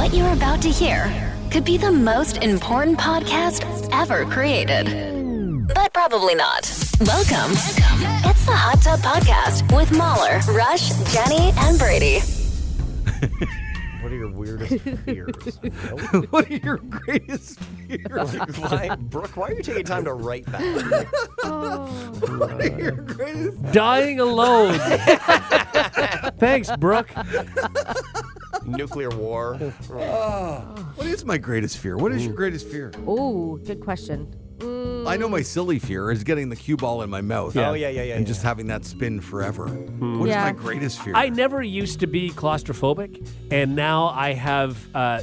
What you're about to hear could be the most important podcast ever created. But probably not. Welcome. It's the Hot Tub Podcast with Mahler, Rush, Jenny, and Brady. What are your weirdest fears? What are your greatest fears? Brooke, why are you taking time to write that? What are your greatest? Dying alone. Thanks, Brooke. Nuclear war. What is my greatest fear? What is your greatest fear? Oh, good question. I know my silly fear is getting the cue ball in my mouth. Oh, yeah. And just having that spin forever. What is Yeah. my greatest fear? I never used to be claustrophobic, and now I have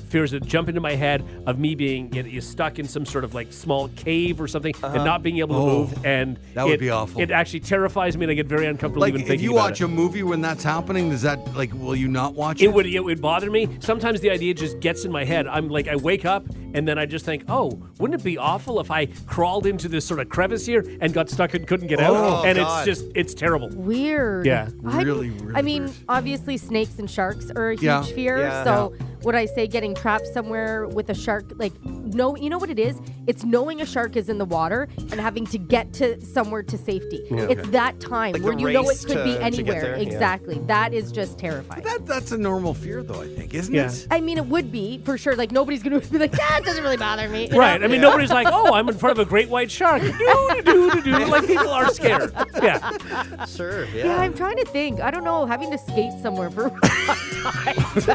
fears that jump into my head of me being stuck in some sort of like small cave or something and not being able to move. And that would be awful. It actually terrifies me, and I get very uncomfortable like even if thinking you about watch it. a movie when that's happening, does that will you not watch it? It would bother me. Sometimes the idea just gets in my head. I'm like, I wake up and then I just think, oh, wouldn't it be awful if I crawled into this sort of crevice here and got stuck and couldn't get out? And God. it's terrible. Weird. Yeah. Really I mean, weird. obviously snakes and sharks are a huge Yeah. fear. Yeah. So would I say getting trapped somewhere with a shark? Like, no, you know what it is? It's knowing a shark is in the water and having to get to somewhere to safety. It's that time Like where the you know it race could to be get anywhere. there, yeah. Exactly. That is just terrifying. That's a normal fear though, I think, isn't Yeah. it? I mean, it would be for sure. Like nobody's gonna be like, that doesn't really bother me. you Right. know? I mean, nobody's like, oh, I'm in front of a great white shark. Do. Like, people are scared. Yeah. Sure, Yeah, I'm trying to think. I don't know. Having to skate somewhere for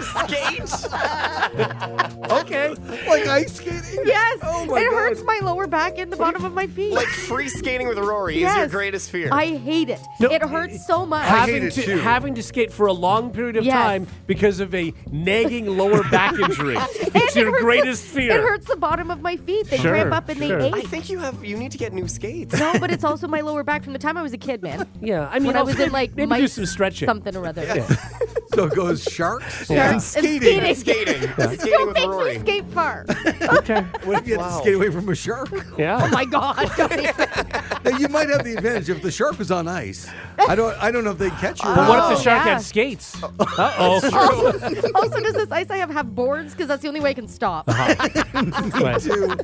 Skate? Okay. Like ice skating? yes, Oh my it God. hurts my lower back and the bottom of my feet. Like free skating with Rory is your Yes. greatest fear. I hate it. No, It hurts so much. I hate it too. Having to skate for a long period of Yes. time because of a nagging lower back injury. And It's it your hurts greatest the- fear. It hurts the bottom of my feet. They Sure, cramp up and sure. they I ache. think you need to get new skates. No, but it's also my lower back from the time I was a kid, man. Yeah, I mean, When I was in like maybe do mice some stretching. something or other. So it goes sharks and Sharks and skating. Skating. Skating Don't with make Rory. me skate far. Okay. What if you had to Wow. skate away from a shark? Yeah. Oh my God. Don't even- Now, you might have the advantage if the shark was on ice. I don't know if they'd catch you. or But what if not. the shark yeah. had skates? Uh-oh. Also, does this ice I have boards? Because that's the only way I can stop. Right. Too.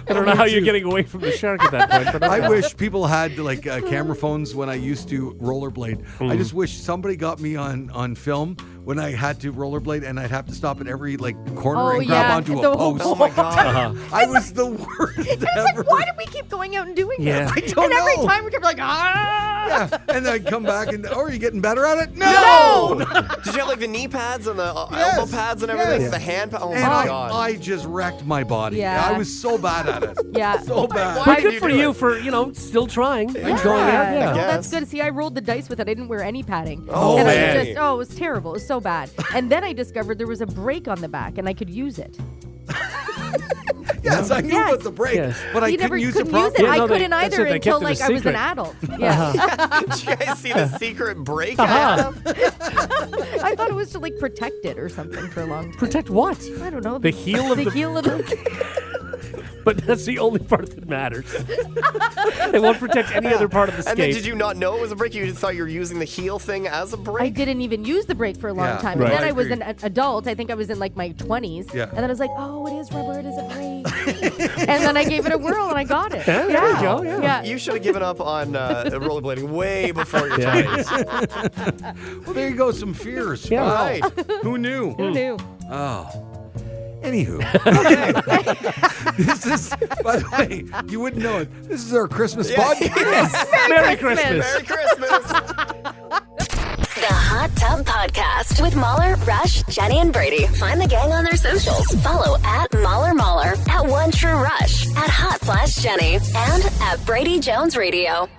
I don't know how you're getting away from the shark at that point. But I wish people had like camera phones when I used to rollerblade. I just wish somebody got me on film when I had to rollerblade and I'd have to stop at every like corner Oh, and grab yeah. onto a The- post. Oh my God. I was the worst It's ever. like, why do we keep going out and doing Yeah. this? I don't and every know. time we keep like, ah! Yeah. And then I'd come back and, oh, are you getting better at it? No! Did you have like the knee pads and the Yes, elbow pads and everything? yes. The hand pads? Oh And my God. I just wrecked my body. Yeah. I was so bad at it. Yeah. So bad. Why But did good you for do you it? for, still trying. Yeah. And going out. Well, guess. that's good. See, I rolled the dice with it. I didn't wear any padding. Oh, and man. it was terrible. It was so bad. And then I discovered there was a brake on the back and I could use it. Yes, I knew Yes. about the break, Yes. but I you couldn't never use couldn't it properly. use it. Yeah, no, I couldn't that's either it. They until kept it a like I was an secret. adult. Yeah. Did you guys see the secret break I have? I thought it was to like protect it or something for a long time. Protect what? I don't know. The heel of the the- heel of the But that's the only part that matters. It won't protect any other part of the skate. And then did you not know it was a break? You just thought you were using the heel thing as a I break? didn't even use the brake for a long Yeah, time. right. And then I I was agree. an adult. I think I was in like my 20s. Yeah. And then I was like, oh, it is rubber. It is a brake. And then I gave it a whirl and I got it. Yeah, there you go, yeah. You should have given up on rollerblading way before your Yeah. 20s. Well, there you go. Some fears. Yeah. Wow. Right. Who knew? Who knew? Oh. Anywho. This is, by the way, you wouldn't know it. This is our Christmas podcast. Merry Christmas. Merry Christmas. The Hot Tub Podcast with Mahler, Rush, Jenny, and Brady. Find the gang on their socials. Follow at Mahler, at One True Rush, at Hot Flash Jenny, and at Brady Jones Radio.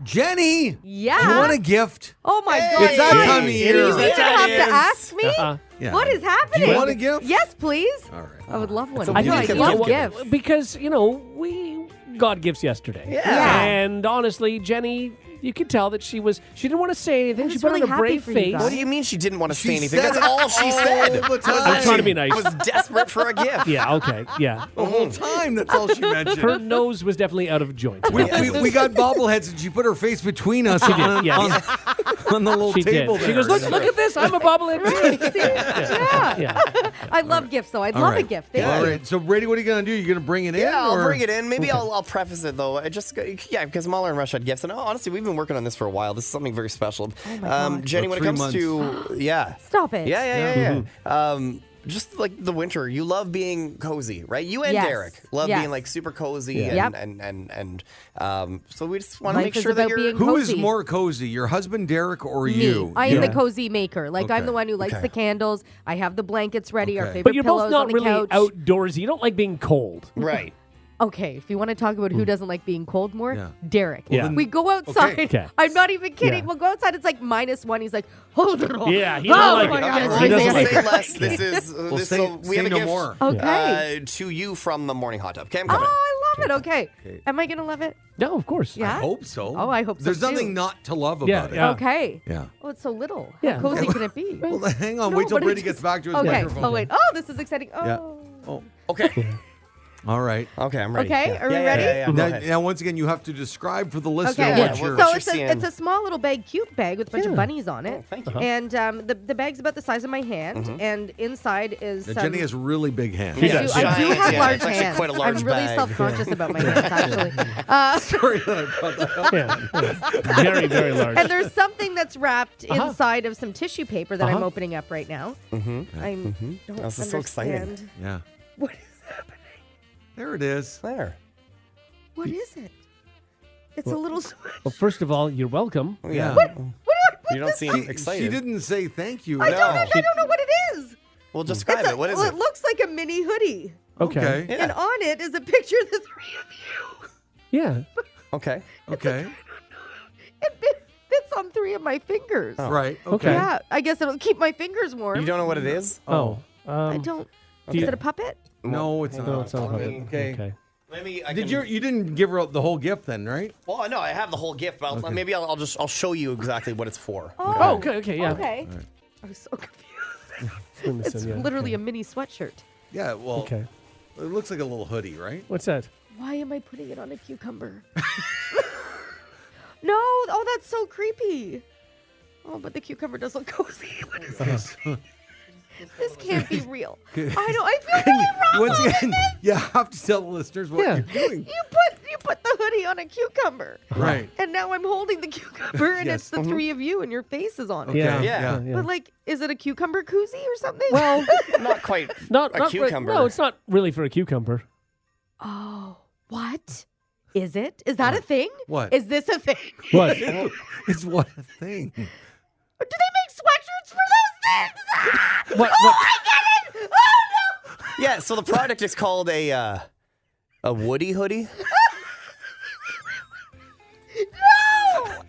Jenny, Yeah. you want a gift? Oh my God. It's that time of It year. is You that even time. have it to is. ask me? Yeah. What is happening? You want a gift? Yes, please. All right. I would love one. So I you know I can love give gifts. Because, we got gifts yesterday. Yeah. And honestly, Jenny You could tell that she didn't want to say anything. She was put really on a happy brave for you face. guys. What do you mean she didn't want to say She anything? said That's all she said. all the time. I'm trying to be nice. Was desperate for a gift. Yeah, okay, yeah. The whole time, that's all she mentioned. Her nose was definitely out of joint. we got bobbleheads, and she put her face between us on, yes. on the little She table did. there. She goes, look at this. I'm a bobblehead too. Yeah. Yeah. I love gifts, though. I'd All love a right. gift. Thank All you. right. So, Brady, what are you going to do? You're going to bring it in? Yeah, I'll or? bring it in. Maybe I'll preface it though. Because Mahler and Rush had gifts, and honestly, we've been working on this for a while. This is something very special. Oh my God. Jenny, when it 3 comes to Stop it. yeah. Just like the winter, you love being cozy, right? You and Yes. Derek love Yes. being like super cozy, Yep. and so we just want to Life make is sure that about you're. being Who is cozy. more cozy, your husband, Derek, or Me. you? I am the Yeah. cozy maker. Like, I'm Okay. the one who lights Okay. the candles. I have the blankets ready, our Okay. favorite But you're pillows both not on the really couch. outdoorsy. You don't like being cold. Right. Okay, if you want to talk about who doesn't like being cold more, Yeah. Derek. Yeah. We go outside. Okay. I'm not even kidding. Yeah. We'll go outside. It's like -1. He's like, hold it all. Yeah, he oh doesn't like my it. God, Okay, it's He we'll doesn't amazing. like say less. This is Well, this. say, So we have say a no gift more. Okay. to you from the Morning Hot Tub. Okay, I'm Oh, coming. I love it. Okay. Am I going to love it? No, of course. Yeah. I hope so. Oh, I hope so, There's too. nothing not to love Yeah, about yeah. it. Okay. Yeah. Oh, it's so little. Yeah. How cozy can it be? Well, hang on. No, Wait till but it Brady just- gets back to his Okay. microphone. Oh, wait. Oh, this is exciting. Oh. Yeah. Oh. Okay. All right. Okay, I'm ready. Okay, Yeah. are we Yeah, ready? Yeah, go Now, ahead. now, once again, you have to describe for the listener Okay, what yeah, you're. what so you're it's seeing. a small little bag, cute bag with a bunch of Yeah. bunnies on it. Oh, thank you. And the bag's about the size of my hand, and inside is Now, some. Jenny has really big hands. I do, does. I do Giant, have yeah, large it's actually hands. quite a large I'm really bag. self-conscious about my hands, actually. Sorry that I brought that up. Yeah. Very, very large. And there's something that's wrapped Uh-huh. inside of some tissue paper that I'm Uh-huh. opening up right now. I don't This is so exciting. understand. Yeah. What is happening? There it is. There. What is it? It's a little. Well, first of all, you're welcome. Yeah. What do I put You don't this seem on? excited. She didn't say thank you. I don't know what it is. Well, describe it. What is well, it? it looks like a mini hoodie. Okay. Yeah. And on it is a picture of the three of you. Yeah. Okay. Okay. It fits on 3 of my fingers. Right. Okay. Okay. Yeah, I guess it'll keep my fingers warm. You don't know what it is? Oh. I don't. do Is you- it a puppet? No, it's Hang not. No, it's not. Let me- Okay. Okay. Let me. Did you didn't give her the whole gift then, right? Well, no, I have the whole gift, but maybe I'll show you exactly what it's for. Oh, okay, okay, yeah. Okay. I was so confused. It's Yeah, literally okay. a mini sweatshirt. Yeah. Well, Okay. it looks like a little hoodie, right? What's that? Why am I putting it on a cucumber? No. Oh, that's so creepy. Oh, but the cucumber does look cozy. What is this? This can't be real. I feel really wrong. Once again, you have to tell the listeners what Yeah. you're doing. You put the hoodie on a cucumber. Right. And now I'm holding the cucumber, and Yes. it's the 3 of you, and your face is on it. Yeah. Yeah. But like, is it a cucumber koozie or something? Well, Not quite. not a not cucumber. No, it's not really for a cucumber. Oh, what? Is it? Is that a thing? What? Is this a thing? What? It's what a thing. Do they make sweatshirts for those things? What? Oh, I get it! Oh, no! Yeah. So the product is called a Woody hoodie. No!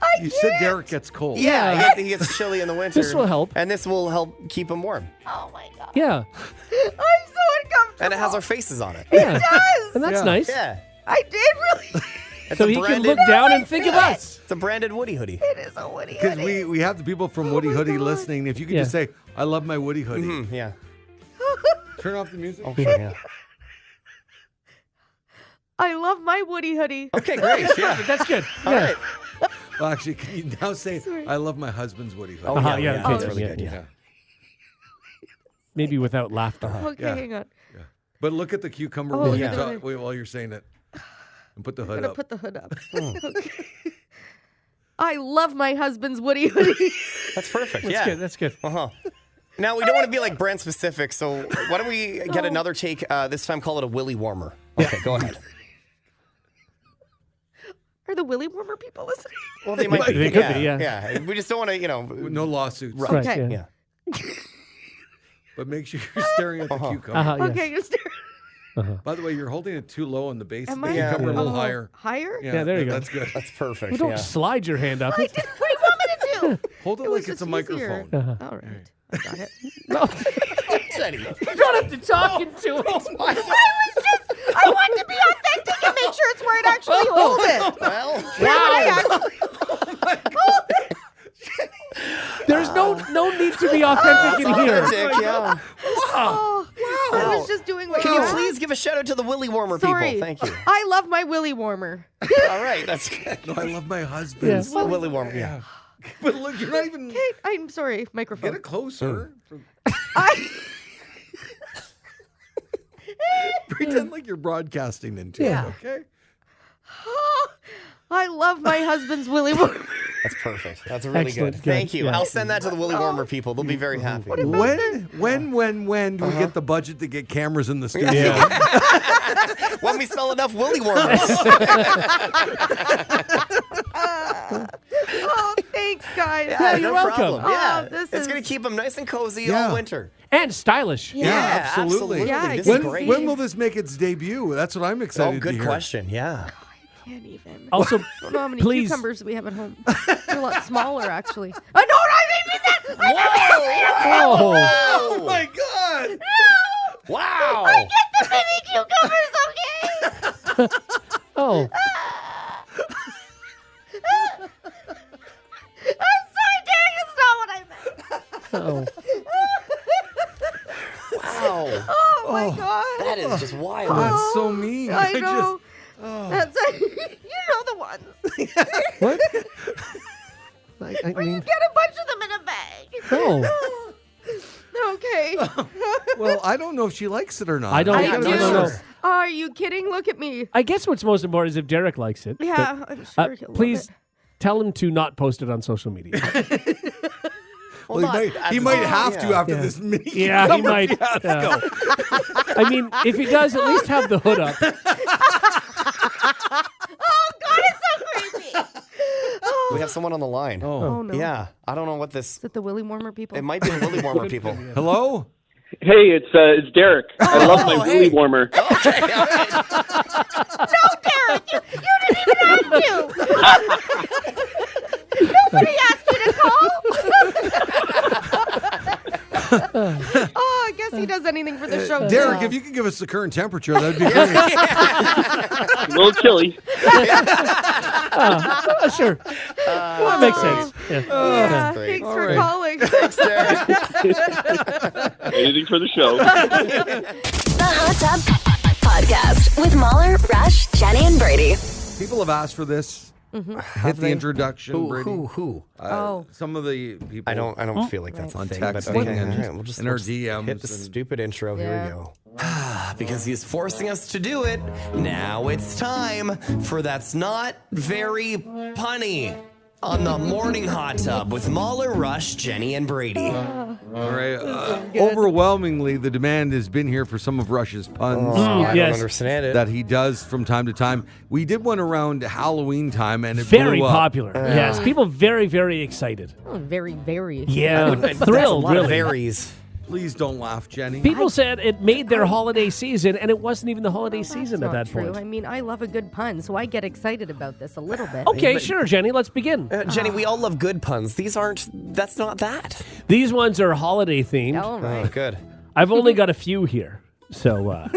I You can't. said Derek gets cold. Yeah. He gets chilly in the winter. This will help. And this will help keep him warm. Oh, my God. Yeah. I'm so uncomfortable. And it has our faces on it. Yeah. It does. And that's Yeah. nice. Yeah. I did really. It's So a he can branded. look down and think of feel it. us. It's a branded Woody hoodie. It is a Woody Because hoodie. we have the people from Woody my Hoodie God. listening. If you could Yeah. just say, I love my Woody hoodie. Mhm, yeah. Turn off the music. Oh, sure, yeah. I love my Woody hoodie. Okay, great. Yeah. That's good. All right. Well, actually, can you now say, Sorry. I love my husband's Woody hoodie? Oh, Uh-huh, yeah, yeah, That's okay, really yeah, good. yeah. Yeah. Maybe without laughter. Okay, Yeah. hang on. But look at the cucumber Oh, while, yeah. while you're saying it. And put the I'm hood gonna up. put the hood up. Okay. I love my husband's Woody hoodie. That's perfect. That's yeah. good. That's good. Uh-huh. Now, we don't want to be like brand specific, so why don't we get another take, this time call it a willy warmer. Okay, go ahead. Are the Willy Warmer people listening? Well, they might be. They could be, yeah. Yeah, we just don't want to, No lawsuits. Right. Okay. Yeah. Yeah. But make sure you're staring at the cucumber. Uh-huh, yes. Okay, you're staring. By the way, you're holding it too low on the base. Am the I? cucumber a little Oh, higher. Higher? Yeah, there you go. That's good. That's perfect. Well, don't yeah. slide your hand up. I did. What do you want me to do? Hold it, It was like it's a just easier. microphone. All right. I got it. You don't have to talk into it. I want to be authentic and make sure it's where I'd actually hold it. Well, Where would I actually no need to be authentic in here. Authentic, yeah. I was just doing what Can you you please give a shout out to the Willy Warmer Sorry. people? Thank you. I love my willy warmer. All right, that's good. No, I love my husband's. Well, Willy Warmer, yeah. But look, you're not even. Kate, I'm sorry, microphone. Get it closer. Pretend like you're broadcasting into it, okay? I love my husband's willy warmer. That's perfect. That's really Excellent. good. Good. Thank you. Yeah. I'll send that to the Willy Warmer people. They'll be very happy. When do we get the budget to get cameras in the studio? When we sell enough Willy Warmers. Oh, thanks, guys. Yeah, you're no welcome. problem. Yeah, this it's is- going to keep them nice and cozy Yeah. all winter. And stylish. Yeah, absolutely. Yeah, This When, is great. when will this make its debut? That's what I'm excited Oh, to good hear. question. Yeah. Can't even. Also, I don't know how many please. cucumbers we have at home. They're a lot smaller, actually. I know what I mean that. Oh, Oh my God! Wow. The mini cucumbers, okay? oh. I'm sorry, Derek. It's not what I meant. Oh. Wow. Oh my God. That is just wild. That's so mean. I know. That's you know the ones. What? I Where you mean, get a bunch of them in a bag. no. Okay. Well, I don't know if she likes it or not. I don't- I no, do. no, no. Are you kidding? Look at me. I guess what's most important is if Derek likes it. Yeah, I'm sure he'll Please love tell him to not post it on social media. Well, he might have to after Yeah. this mini. Yeah, he might. fiasco. Yeah. I mean, if he does, at least have the hood up. it. Oh God, it's so creepy. We have someone on the line. Oh no. Yeah. I don't know what this. Is it the Willy Warmer people? It might be the Willy Warmer people. Hello? Hey, it's Derek. I love my hey. Willy Warmer. Okay. All right. No, Derek, you didn't even have to. Nobody asked you to call. Oh, I guess he does anything for the show. Derek, too. if you could give us the current temperature, that'd be great. A little chilly. Sure. That makes sense. Yeah. Yeah, great. thanks All for right. calling. Anything for the show. The Hot Tub Podcast with Mahler, Rush, Jenny, and Brady. People have asked for this. Hit the introduction, Brady. Who? Some of the people. I don't feel like that's On a thing, but texting okay. and all right, we'll just in our we'll just DMs hit the and- stupid intro. Here Yeah. we go. Because he's forcing us to do it. Now it's time for That's Not Very Punny on the Morning Hot Tub with Mahler, Rush, Jenny, and Brady. All right. Overwhelmingly, the demand has been here for some of Rush's puns I don't yes. understand it. that he does from time to time. We did one around Halloween time, and it Very blew up. popular. Yes. People very, very excited. Oh, very, very. Yeah. That's a Thrilled, lot of really. varies. Please don't laugh, Jenny. People said it made their holiday season, and it wasn't even the holiday season at Not that true. point. I mean, I love a good pun, so I get excited about this a little bit. Okay, sure, Jenny, let's begin. Jenny, we all love good puns. That's not that. These ones are holiday themed. All Oh, right. good. I've only got a few here, so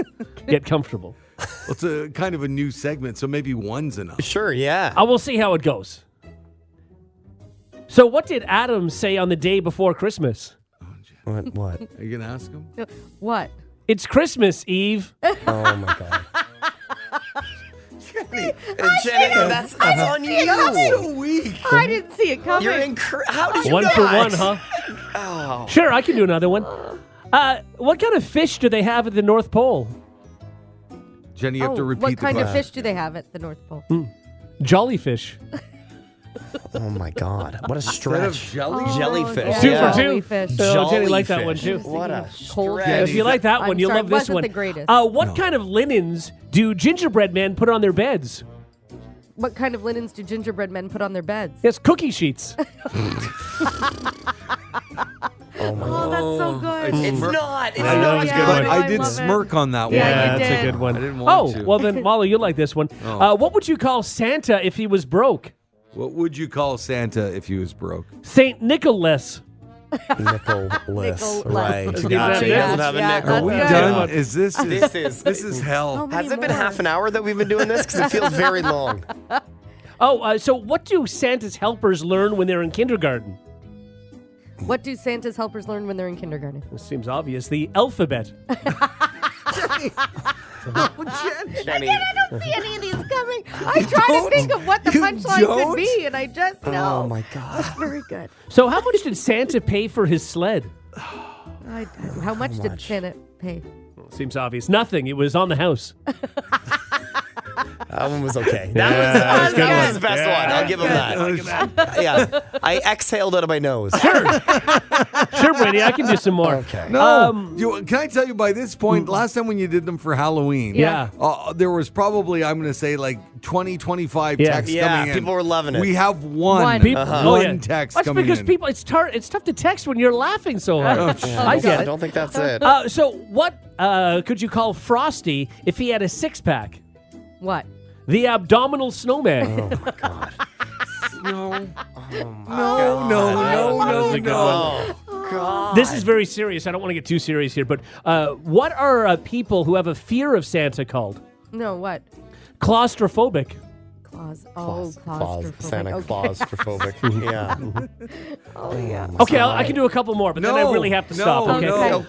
get comfortable. Well, it's a kind of a new segment, so maybe one's enough. Sure, yeah. I will see how it goes. So, what did Adam say on the day before Christmas? What? Are you gonna ask him? What? It's Christmas Eve. Oh, my God. Jenny, that's on you. So weak. I didn't see it coming. You're how did you One not? for one, huh? Oh. Sure, I can do another one. What kind of fish do they have at the North Pole? Jenny, you have to repeat what the kind of question. fish do they have at the North Pole? Jollyfish. Oh my God! What a Instead of stretch. jelly? Jellyfish. yeah. Two Yeah. for two. Jellyfish. Oh, Jenny liked that one Jellyfish. too. What a Cold stretch. If you like that one, I'm you'll sorry, love this wasn't one. the greatest. What kind of linens do gingerbread men put on their beds? What kind of linens do gingerbread men put on their beds? Yes, cookie sheets. Oh, that's so good. It's not. It's I know, not it's good. good one. I did love it. smirk on that Yeah, one. you that's did. a good one. I didn't want to. well then, Molly, you like this one. Oh. What would you call Santa if he was broke? What would you call Santa if he was broke? Saint Nicholas. Nicholas. Nicholas. Right. Let's Gotcha. give that He a doesn't miss. have a Yeah, nickel. Are that's we good. done? This is hell? How many Has it been more? half an hour that we've been doing this? Because it feels very long. So what do Santa's helpers learn when they're in kindergarten? What do Santa's helpers learn when they're in kindergarten? This seems obvious. The alphabet. Jenny. I don't see any of these coming. I try to think of what the punchline could be, and I just know. Oh my God. Very good. So how much did Santa pay for his sled? How much did Santa pay? Seems obvious. Nothing. It was on the house. That one was okay. That was the best one. I'll give him that. Yeah. I exhaled out of my nose. Sure, Brady. I can do some more. Okay. No. Can I tell you by this point, last time when you did them for Halloween, Yeah. there was probably, I'm going to say, like 20, 25 texts coming in. People were loving it. We have one People- one text That's coming because in. people. It's tough to text when you're laughing so hard. I get I it. don't think that's it. So what could you call Frosty if he had a six-pack? What? The abdominal snowman. No. Oh, That was a good one. God. This is very serious. I don't want to get too serious here, but what are people who have a fear of Santa called? No, what? Claustrophobic. Claus. Claus. Claustrophobic. Santa Okay. claustrophobic. Yeah. Oh, yeah. Okay, I can do a couple more, but then I really have to stop. Okay. No.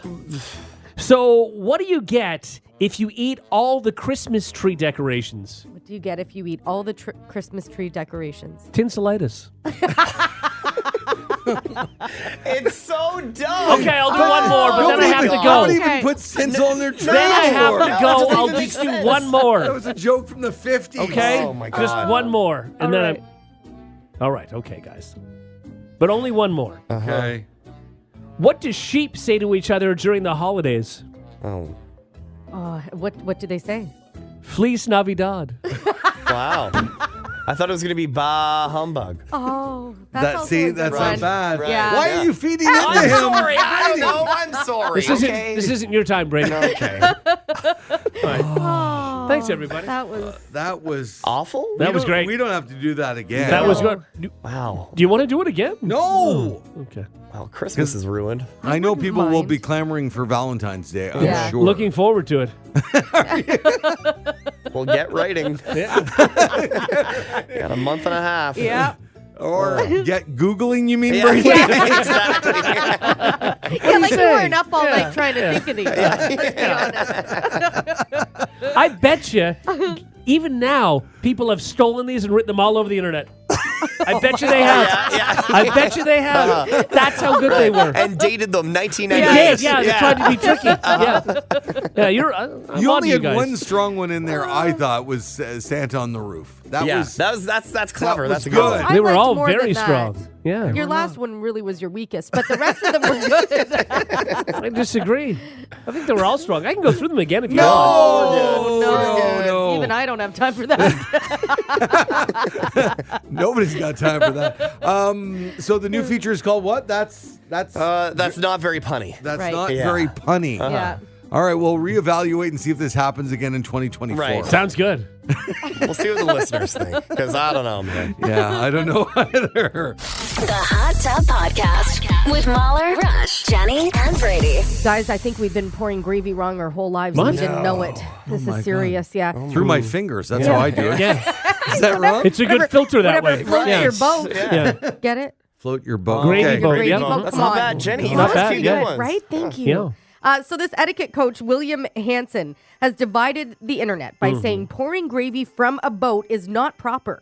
So, what do you get if you eat all the Christmas tree decorations? What do you get if you eat all the Christmas tree decorations? Tinselitis. It's so dumb. Okay, I'll do one more, but then I have to Don't go. even Okay. put stencil on their tree. Then I have to No, go. it doesn't I'll even just make do sense. one more. That was a joke from the 50s. Okay? Oh, my Just God. one more. And All then right. All right, okay, guys. But only one more. Okay. What do sheep say to each other during the holidays? Oh, What do they say? Feliz Navidad. wow. I thought it was going to be bah humbug. Oh, that's also a good That's one. not bad. Right. Yeah. Why are you feeding into I'm him? sorry. I don't know. I'm sorry. This isn't your time, Brady. Okay. Oh, Thanks, everybody. That was Awful? That was don't- great. We don't have to do that again. That was good. Wow. Do you want to do it again? No. Okay. Well, Christmas is ruined. I know people will mind. be clamoring for Valentine's Day. I'm Yeah. sure. Looking forward to it. Well, get writing. Yeah. Got a month and a half. Yeah. or get Googling, you mean, Yeah, Brady? yeah, exactly. Yeah, like you weren't up all night trying to think of these. Let's be honest. I bet you, even now, people have stolen these and written them all over the internet. I bet you they have. Yeah. I bet you they have. That's how good they were. And dated them They 1998. did, yeah. They tried to be tricky. Yeah, you're. I'm You on only to had guys. one strong one in there, I thought, was Santa on the Roof. That Yeah, was that's clever. was That's a good good. one. They were liked all more very than that. strong. Yeah. Your last one really was your weakest, but the rest of them were good. I disagree. I think they were all strong. I can go through them again if you want. Oh, no. Even I don't have time for that. Nobody's got time for that. So the new feature is called what? That's That's not very punny. not Right. Yeah. very punny. Yeah. All right, we'll reevaluate and see if this happens again in 2024. Right. Sounds good. We'll see what the listeners think. Because I don't know, man. Yeah, I don't know either. The Hot Tub Podcast with Mahler, Rush, Jenny, and Brady. Guys, I think we've been pouring gravy wrong our whole lives What? and we didn't know it. This is serious, yeah. Through my fingers. That's how I do it. Yeah. Is that wrong? It's a good filter that Whatever way. floats Yeah. your boat. Yeah. Get it? Float your boat. Gravy Okay. boat. Gravy Yep. boat. That's Come not on. bad, Jenny. You Not have bad, a few yeah. good ones. Right? Thank you. Yeah. So this etiquette coach, William Hansen, has divided the internet by saying pouring gravy from a boat is not proper.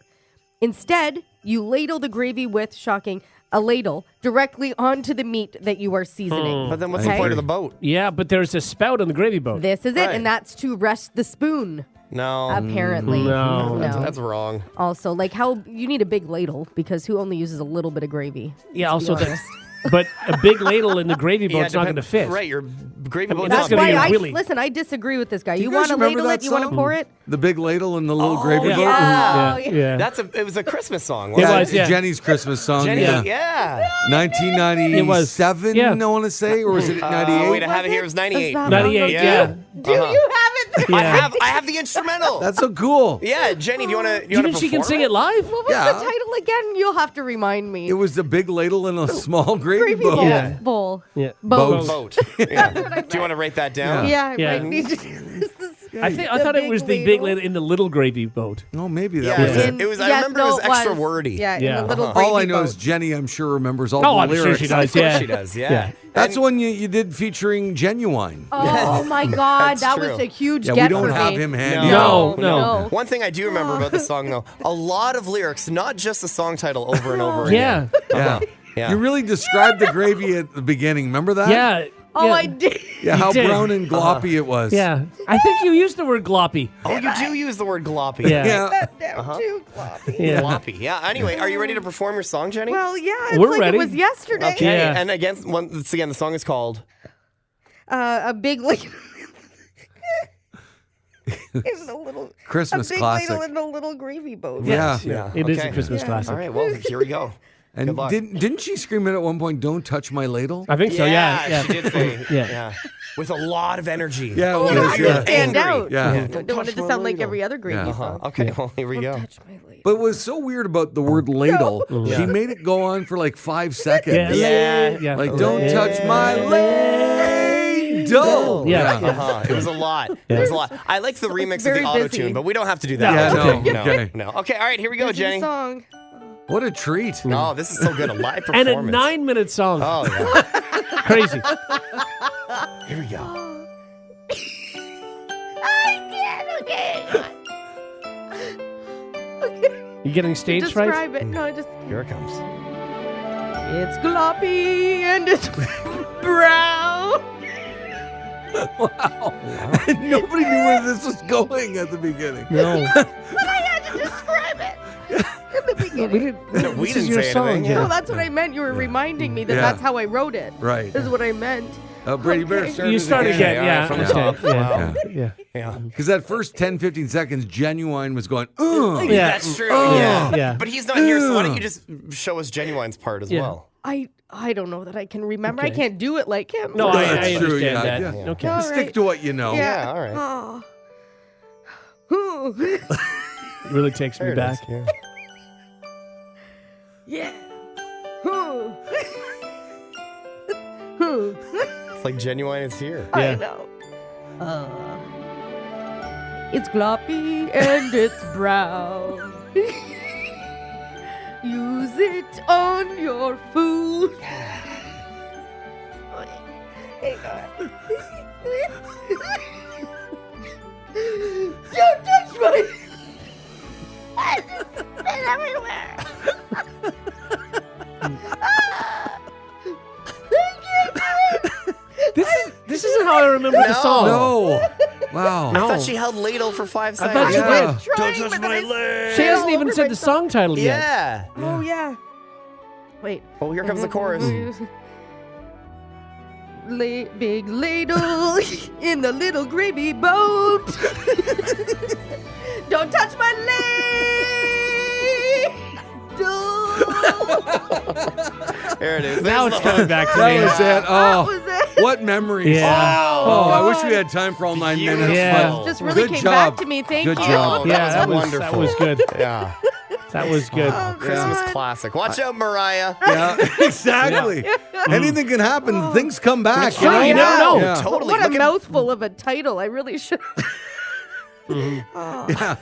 Instead, you ladle the gravy with, shocking, a ladle directly onto the meat that you are seasoning. But then what's the Okay. point of the boat? Yeah, but there's a spout on the gravy boat. This is it, Right. and that's to rest the spoon, No. apparently. No. That's wrong. Also, like how you need a big ladle because who only uses a little bit of gravy? Yeah, Let's be also honest. but a big ladle in the gravy boat's not going to fit. Right, your gravy boat's that's not gonna Why get I really- listen. I disagree with this guy. Do You you guys want to remember ladle that it? You want to song? pour it? The big ladle and the little gravy yeah. boat. Yeah. Yeah. It was a Christmas song. It Wasn't was, yeah. Jenny's Christmas song. Jenny, yeah. yeah. 1997, Yeah. I want to say, or was it 98? Wait, I have it here. It was 98. that 98, long yeah. ago? Do you have it? Yeah. I have the instrumental. That's so cool. Yeah, Jenny, do you want to? You think she can sing it live? What was Yeah. the title again? You'll have to remind me. It was the big ladle and a small gravy Gravy boat. bowl. Yeah. Bowl. Yeah. Boat. Boat. Yeah. Do you want to write that down? Yeah. Yeah. Right. This is I thought it was the big lady in the little gravy boat. Oh, maybe that Yeah, was it it. was. I Yes, remember no, it was extra wordy. Yeah, Yeah. in the little All I gravy know is boat. Jenny, I'm sure, remembers all Oh, the I'm lyrics. sure she does. Of course Yeah. she does. Yeah. Yeah. That's one you did featuring Genuine. Oh my God, That's that true. was a huge Yeah, get we don't for have me. him handy. No. One thing I do remember about the song, though, a lot of lyrics, not just the song title over and over Yeah. again. Yeah. Yeah. You really described the gravy at the beginning. Remember that? Yeah. Oh, yeah. I did. Yeah, how did. brown and gloppy it was. Yeah. I think you used the word gloppy. Oh, you do use the word gloppy. Yeah. Yeah. Down too gloppy. Yeah. Gloppy. Yeah. Anyway, are you ready to perform your song, Jenny? Well, yeah, it's We're like ready. it was yesterday. Okay. Yeah. And once again, the song is called. A big like in the little Christmas a big classic. ladle in the little gravy boat. Yeah. It is okay. a Christmas classic. All right. Well, here we go. And Good luck. didn't she scream it at one point, "Don't touch my ladle"? I think so. Yeah. She did say. Yeah. With a lot of energy. Yeah, it Oh, was, I yeah. just stand out. Yeah. I don't want it to sound like every other gravy Yeah. song. Okay. Well, here we go. Touch my ladle. But what's so weird about the word ladle, she made it go on for like 5 seconds. Yeah. Yeah. Yeah. Like, don't touch my ladle. Yeah. It was a lot. It was a lot. I like the remix of very the auto busy. tune, but we don't have to do that. Yeah, no. No. Okay. No. Okay. All right. Here we go, This is the Jenny. song. What a treat. Oh, this is so good. A live And performance. a 9-minute song. Oh, yeah. Crazy. Here we go. You getting stage fright? Describe it. No, just Here it comes. it's gloppy and it's brown. Nobody knew where this was going at the beginning. No. But I had to describe it in the beginning. We didn't. No, we this didn't is your say song, anything. Jenny. No, that's what I meant. You were reminding me that Yeah. that's how I wrote it. Right. This is what I meant. Brady, you better Okay. start You it start again. all Yeah. right, from the understand. top. Yeah. Wow. Yeah. Yeah. Because that first 10, 15 seconds, Genuine was going, ugh. Yeah. That's true. Oh. Yeah. Yeah. But he's not here, so why don't you just show us Genuine's part as Yeah. well? I don't know that I can remember. I Okay. can't do it like him. No, I That's true, understand yeah, that. yeah. Okay. All Stick right. to what you know. Yeah, all right. Oh. It really takes me There it back. is. Yeah. Yeah. Ooh. Ooh. It's like Genuine is here. I Yeah. know. It's gloppy and it's brown. Use it on your food. Hang on. Don't touch my. I just spit everywhere. This isn't how I remember the song. No. Wow. No. I thought she held ladle for 5 I seconds. thought she Yeah. did. Trying, but then I She hasn't all even over said the myself. song title yet. Yeah. Oh yeah. Wait. Oh, here comes the chorus. Big ladle in the little gravy boat. Don't touch my ladle. There it is. Now There's it's the coming back to That me. was it. That Oh, was it. what memories. Yeah. Oh, I wish we had time for all 9 minutes. Yeah. but Just really good came job. back to me. Thank Good you. job. Oh, Yeah, that was that wonderful. was good. Yeah. That was good. Christmas classic. Watch out, Mariah. Yeah, exactly. Anything can happen. Things come back. That's right, you never know. Yeah. Totally. What a Look at- mouthful of a title. I really should. Yeah.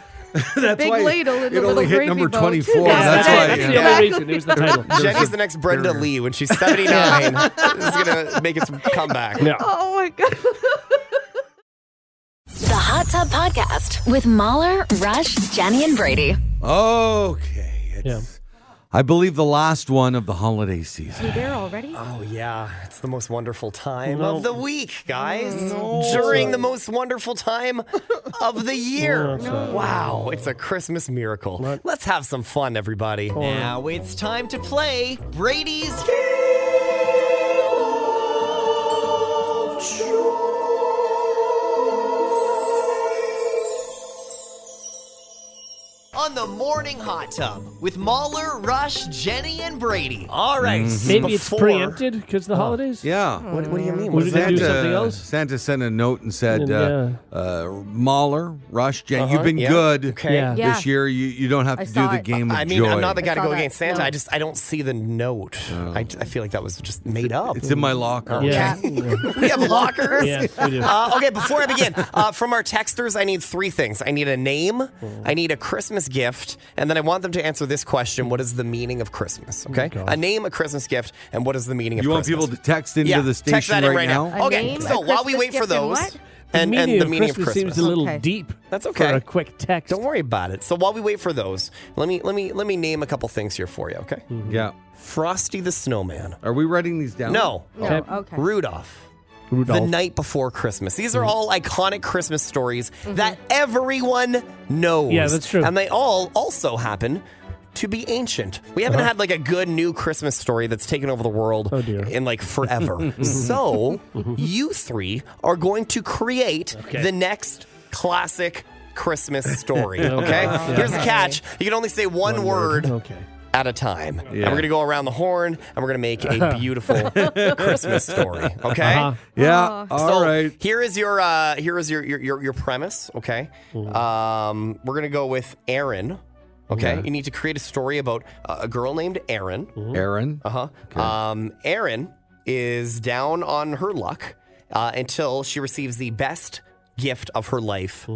That's Big why ladle in it the little only hit gravy number boat. 24. Yeah, That's it. why. That's the yeah. only reason. It was the title. Jenny's the next Brenda Lee when she's 79. This is going to make its comeback. Yeah. Oh my god. The Hot Tub Podcast with Mahler, Rush, Jenny, and Brady. Okay. It's, Yeah. I believe the last one of the holiday season. You there already? Oh, yeah. It's the most wonderful time No. of the week, guys. During the most wonderful time of the year. Wow. It's a Christmas miracle. Let's have some fun, everybody. Now it's time to play Brady's On the the morning hot tub with Mahler, Rush, Jenny, and Brady. All right. Maybe it's before- preempted because the holidays. Yeah. What do you mean? What What is did they that? do something else? Santa sent a note and said, And, Mahler, Rush, Jen, you've been Yeah. good Okay. Yeah. Yeah. this year. You don't have I to do saw the it. game of I mean, joy. I'm not the guy to I saw go that. against Santa. No. I don't see the note. I feel like that was just made up. It's in my locker. Yeah. We have lockers. Yes, we do. Okay, before I begin, from our texters, I need 3 things. I need a name, I need a Christmas gift, and then I want them to answer this question: what is the meaning of Christmas? Okay, gosh. a name, a Christmas gift, and what is the meaning of You want Christmas? people to text into yeah, the text station that in right now? A Okay, name, so a while we Christmas wait for gift, and those, what? and the meaning of Christmas seems a Christmas. little Okay. deep. That's okay. For a quick text. Don't worry about it. So while we wait for those, let me name a couple things here for you. Okay, Yeah. Frosty the Snowman. Are we writing these down? No, No, Okay. okay. Rudolph. Rudolph. The Night Before Christmas. These are all iconic Christmas stories that everyone knows. Yeah, that's true. And they all also happen to be ancient. We haven't had like a good new Christmas story that's taken over the world Oh, dear. in like forever. So you 3 are going to create Okay. the next classic Christmas story. Okay? Here's the catch. You can only say one word Okay. at a time. And Yeah. we're going to go around the horn and we're going to make a beautiful Christmas story. Okay? Uh-huh. Yeah. All right. Here is your premise. Okay. We're gonna go with Aaron. Okay. Okay. You need to create a story about a girl named Aaron. Aaron. Aaron is down on her luck until she receives the best gift of her life,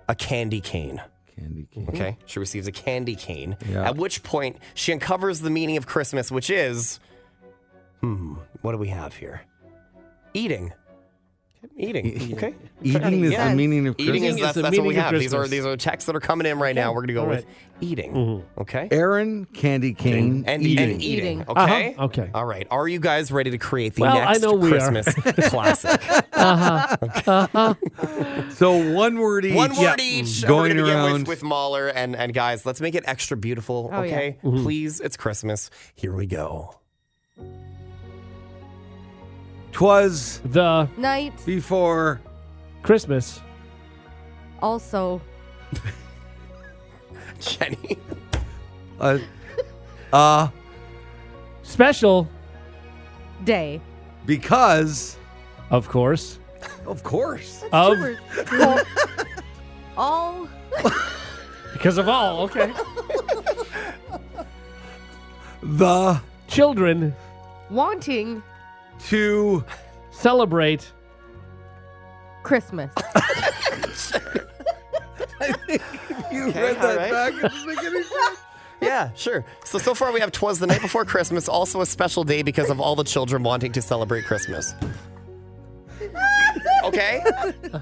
a candy cane. Candy cane. Okay. She receives a candy cane. Yeah. At which point she uncovers the meaning of Christmas, which is, what do we have here? Eating. Okay. Eating is the Yes. meaning of Eating Christmas. is is that's the what we meaning of have. Christmas. These are texts that are coming in right now. We're gonna go All with right. eating. Okay. Aaron, candy cane, And eating. eating. Eating. Okay. Okay. All right. Are you guys ready to create the Well, next I know we are. Christmas classic? So one word each. One word each. and Going we're gonna begin around. with Mahler and guys. Let's make it extra beautiful. Oh, yeah. Okay. Please. It's Christmas. Here we go. 'Twas The Night before Christmas. also Jenny. Special, day. because of course. of course. Of Well, all because of all. Okay. The Children wanting to celebrate Christmas. you Okay, read all that right. back. It doesn't make any sense. Yeah, sure. So far we have 'twas the night before Christmas, also a special day because of all the children wanting to celebrate Christmas. Okay?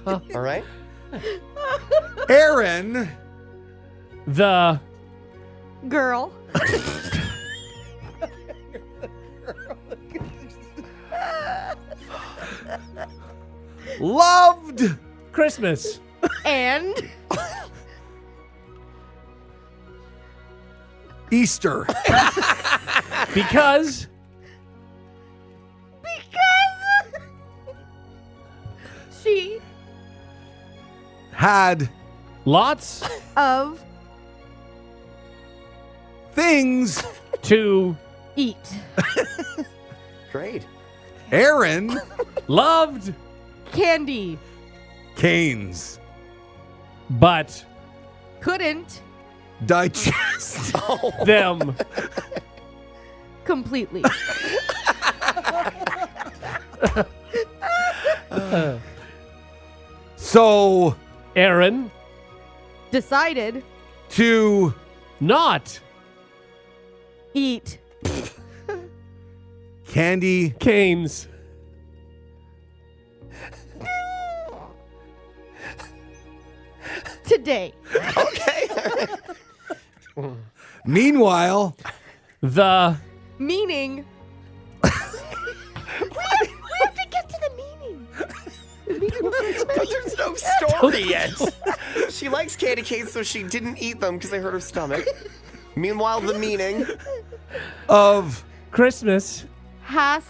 All right. Aaron the Girl. loved Christmas. And Easter. Because she Had lots of things. to eat. Great. Aaron loved, Candy. canes. but Couldn't Digest. them. completely. So Aaron Decided to not eat candy canes. today. Okay. Meanwhile, The Meaning. we have to get to the meaning. The meaning of Christmas. But there's no story yet. She likes candy canes, so she didn't eat them because they hurt her stomach. Meanwhile, the meaning. of Christmas Has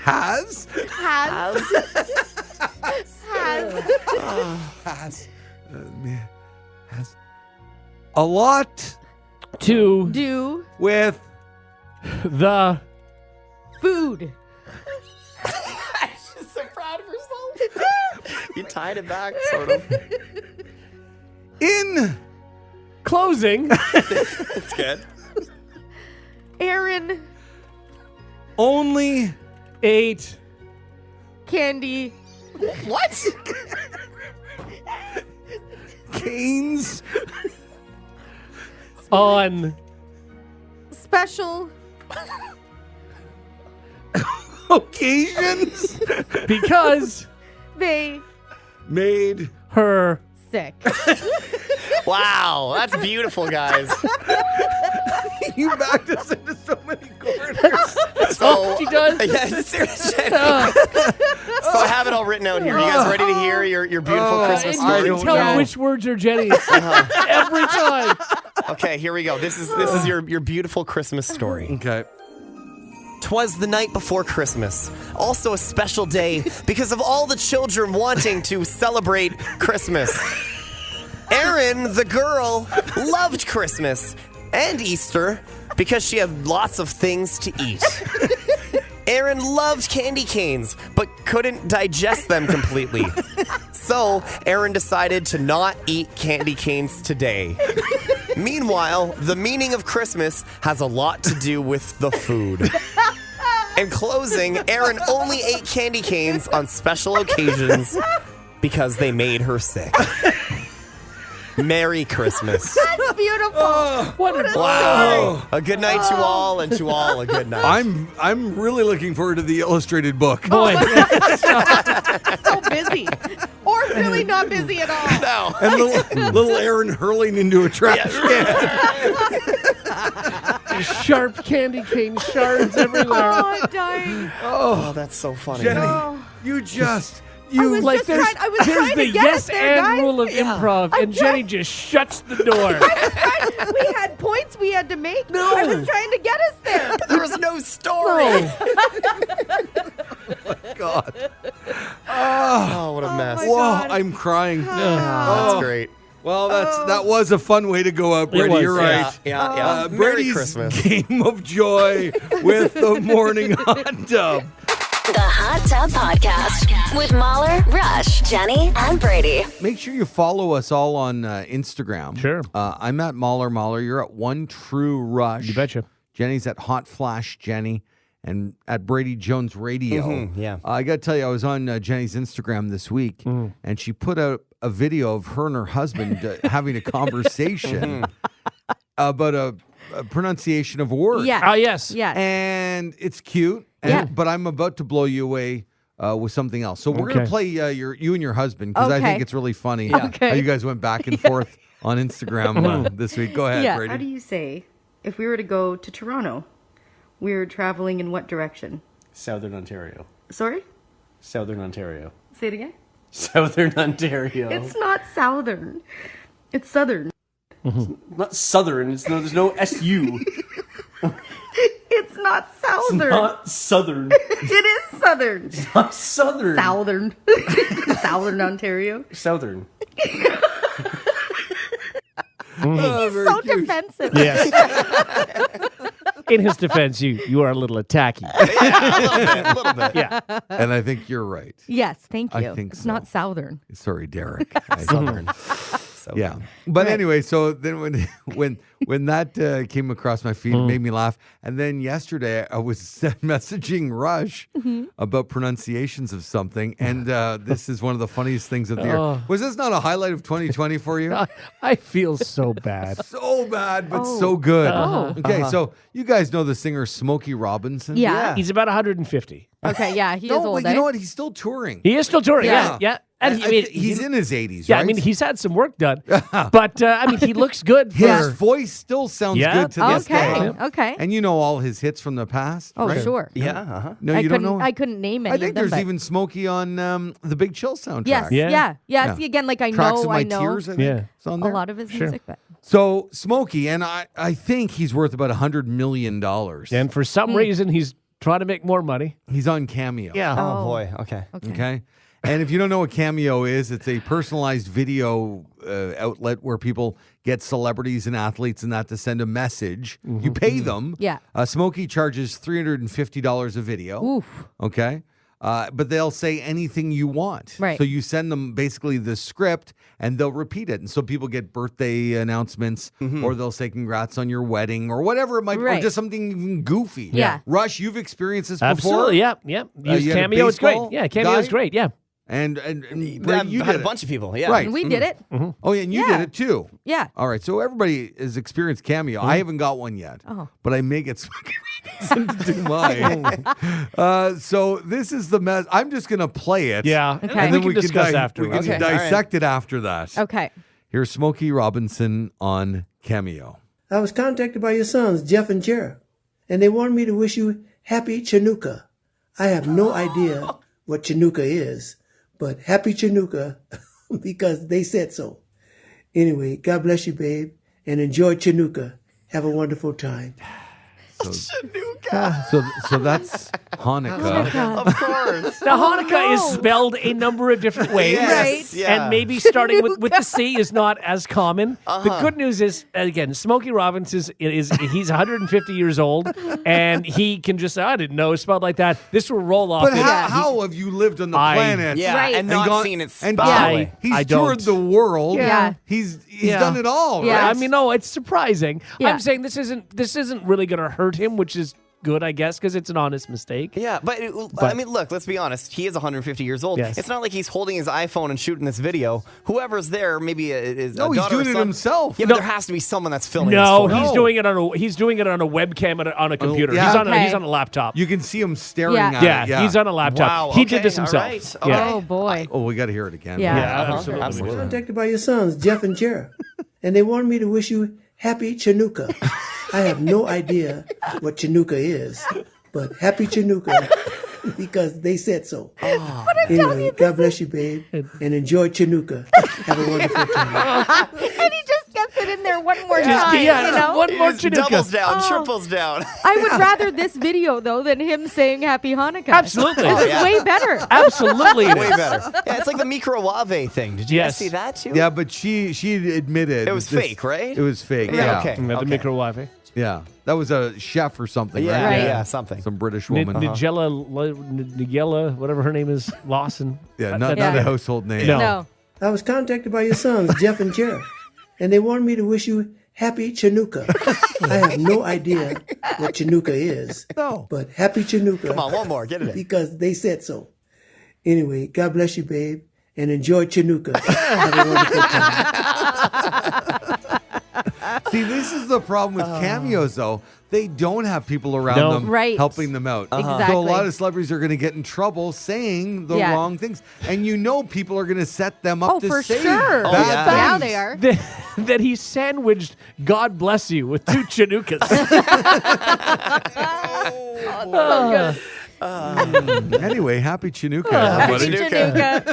has has has a lot To Do with the food. She's so proud of herself. You tied it back, sort of. in closing It's good. Aaron only 8 candy. What? canes on Special occasions because they made her sick. Wow, that's beautiful, guys. you backed us into so many corners. So she does. Yeah, seriously. So I have it all written out here. You guys ready to hear your beautiful Christmas And you story? can tell which words are Jenny's every time. Okay, here we go. This is your beautiful Christmas story. Okay. 'Twas the night before Christmas, also a special day because of all the children wanting to celebrate Christmas. Erin, the girl, loved Christmas and Easter because she had lots of things to eat. Erin loved candy canes, but couldn't digest them completely. So, Erin decided to not eat candy canes today. Meanwhile, the meaning of Christmas has a lot to do with the food. In closing, Erin only ate candy canes on special occasions because they made her sick. Merry Christmas. That's beautiful. What a Wow. A good night to all, and to all a good night. I'm really looking forward to the illustrated book. boy. So busy. Or really not busy at all. No. And little Aaron hurling into a trash can. Sharp candy cane shards everywhere. Oh, I'm dying. Oh, that's so funny. Jenny, you just I was Like just there's, trying, I was there's trying the to get yes us there, and guys. rule of improv, and Jenny just shuts the door. We had points we had to make. No. I was trying to get us there. There was no story. God. Oh, what a mess. my Whoa, God. I'm crying. That's great. Well, that was a fun way to go out, Brady. was, You're Yeah, right. yeah. Merry Brady's Christmas. game of joy with the morning hot tub. The Hot Tub Podcast with Mahler, Rush, Jenny, and Brady. Make sure you follow us all on Instagram. Sure. I'm at Mahler. You're at One True Rush. You betcha. Jenny's at Hot Flash Jenny. And at Brady Jones Radio. yeah. I got to tell you, I was on Jenny's Instagram this week, and she put out a video of her and her husband having a conversation about a pronunciation of a word. Yes. Oh, yes. Yes. And it's cute. Yeah. But I'm about to blow you away with something else. So we're going to Okay. play you and your husband because I Okay. think it's really funny Okay. how you guys went back and forth on Instagram this week. Go ahead, Yeah. Brady. How do you say, if we were to go to Toronto, we're traveling in what direction? Southern Ontario. Sorry? Southern Ontario. Say it again? Southern Ontario. It's not southern. It's southern. not southern. There's no SU. It's not southern. Not southern. It is southern. Not southern. Southern. Southern Ontario. Southern. He's so defensive. Yes. In his defense, you are a little attacky. A little bit. Yeah. And I think you're right. Yes, thank I you. think it's so. not southern. Sorry, Derek. Southern. Yeah, but anyway, so then when that came across my feed, it made me laugh. And then yesterday, I was messaging Rush about pronunciations of something, and this is one of the funniest things of the year. Was this not a highlight of 2020 for you? I feel so bad. So bad, but so good. Oh. Okay, so you guys know the singer Smokey Robinson? Yeah. He's about 150. Okay, yeah, he is No, old. but you know what? He's still touring. He is still touring. Yeah. Yeah. And I think he's in his 80s, Yeah, right? I mean, he's had some work done. But, I mean, he looks good. his For, voice still sounds Yeah. good to this Okay, day. okay. And you know all his hits from the past, Oh, right? sure. Yeah, uh-huh. No, I you don't couldn't. know? I couldn't name any I think of them. there's but even Smokey on the Big Chill soundtrack. yes, Yeah. yeah. See, again, like I Tracks know, of My I know Tears, I think. Yeah. It's on a there. lot of his Sure. music, but So Smokey, and I think he's worth about $100 million. and for some reason, he's trying to make more money. He's on Cameo. Yeah. Oh. Oh, boy. Okay. Okay. And if you don't know what Cameo is, it's a personalized video outlet where people get celebrities and athletes and that to send a message. You pay them. Yeah. Smokey charges $350 a video. Oof. Okay. But they'll say anything you want. Right. So you send them basically the script and they'll repeat it. And so people get birthday announcements or they'll say congrats on your wedding or whatever it might be, or Right. just something even goofy. Yeah. Rush, you've experienced this Absolutely. before? Yeah. Use you had a Cameo. It's great. baseball Yeah. Cameo is guy? great. Yeah. And Brady, you I've had did a it. bunch of people. Yeah. Right. And we did it. Oh, yeah, and you Yeah. did it too. Yeah. All right, so everybody has experienced Cameo. I haven't got one yet, but I may get Smokey Robinson to do mine. So this is the mess. I'm just going to play it. Yeah. Okay. And then We can discuss we afterwards. can Okay. dissect it after that. Okay. Here's Smokey Robinson on Cameo. I was contacted by your sons, Jeff and Jared, and they wanted me to wish you happy Chanukah. I have no idea what Chanukah is, but happy Chanukah because they said so. Anyway, God bless you, babe, and enjoy Chanukah. Have a wonderful time. So that's Hanukkah. Of course. Now, Hanukkah is spelled a number of different ways. Yes, yeah. And maybe starting with the C is not as common. The good news is, again, Smokey Robinson he's 150 years old, and he can just say, I didn't know it spelled like that. This will roll off. But how have you lived on the planet? Yeah, Right. and not gone- seen it and spelled that way. he's I toured don't. the world. Yeah. He's done it all. Yeah. right? I mean, no, it's surprising. Yeah. I'm saying this isn't really going to hurt him, which is good, I guess, because it's an honest mistake. Yeah, but I mean, look, let's be honest. He is 150 years old. Yes. It's not like he's holding his iPhone and shooting this video. Whoever's there, maybe is No, a he's daughter or doing it son. himself. Yeah, but there has to be someone that's filming. No, this for him. he's doing it on a webcam on a computer. yeah. He's on a laptop. You can see him staring Yeah. at it. Yeah, he's on a laptop. Wow, He did okay, this all himself. right, Yeah. Oh, boy. Oh, we got to hear it again. Yeah. Yeah, absolutely. Absolutely. Contacted by your sons, Jeff and Jared, and they wanted me to wish you happy Chanukah. I have no idea what Chanukah is, but happy Chanukah because they said so. Anyway, God bless you, babe, and enjoy Chanukah. Have a wonderful time. And he just gets it in there one more time. yeah, you know? one more He just doubles Chanukah. down, triples down. I would rather this video, though, than him saying Happy Hanukkah. Absolutely. This is yeah. way better. Absolutely. it Way is. better. Yeah, it's like the microwave thing. Did you guys Yes. see that too? Yeah, but she admitted It was fake, right? It was fake. Yeah, Yeah. okay. The microwave. Yeah. That was a chef or something, Yeah, right? yeah, something. Some British woman. Nigella, whatever her name is, Lawson. Yeah, not Yeah. a household name. No. No. I was contacted by your sons, Jeff and Jared, and they wanted me to wish you happy Chanukah. I have no idea what Chanukah is, but happy Chanukah Come on, one more. Get it in. because they said so. Anyway, God bless you, babe, and enjoy Chanukah. Have a wonderful time. See, this is the problem with cameos, though. They don't have people around No. them Right. helping them out. So a Exactly. lot of celebrities are going to get in trouble saying the Yeah. wrong things. And you know people are going to set them up Oh, to for say sure. bad yeah. things. Now they are. That he sandwiched God bless you with 2 Chanukas. Anyway, happy Chanukah, Happy everybody. Chanukah.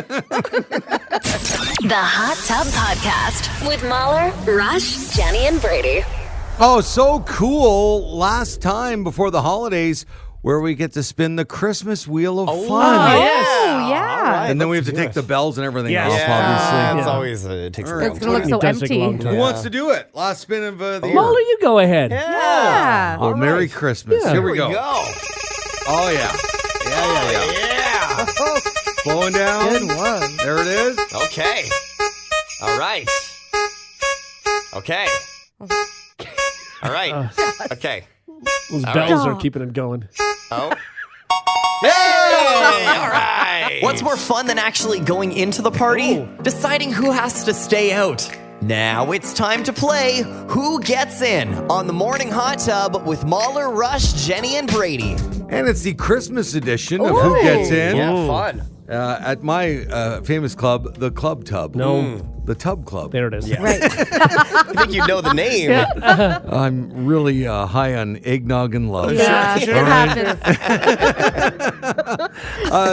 The Hot Tub Podcast with Mahler, Rush, Jenny, and Brady. Oh, so cool. Last time before the holidays where we get to spin the Christmas wheel of fun. Oh, yeah. And then we have to take the bells and everything Yes. off, Yeah, obviously. it's always it takes a All right. long It's going to look so It does take a long empty. time. Who wants to do it? Last spin of the year. Mahler, you go ahead. Yeah. Well, Merry Christmas. Yeah. Here we go. Go. Oh, yeah. Yeah. Flowing down. Good one. There it is. Okay. All right. Okay. All right. Okay. Those All bells right. are keeping it going. Oh. Hey! All right. What's more fun than actually going into the party? Deciding who has to stay out. Now it's time to play Who Gets In on the Morning Hot Tub with Mahler, Rush, Jenny, and Brady. And it's the Christmas edition of Who Gets In. Yeah, fun. At my famous club, the Club Tub. No. The Tub Club. There it is. Right. I think you know the name. I'm really high on eggnog and love. Yeah, it happens.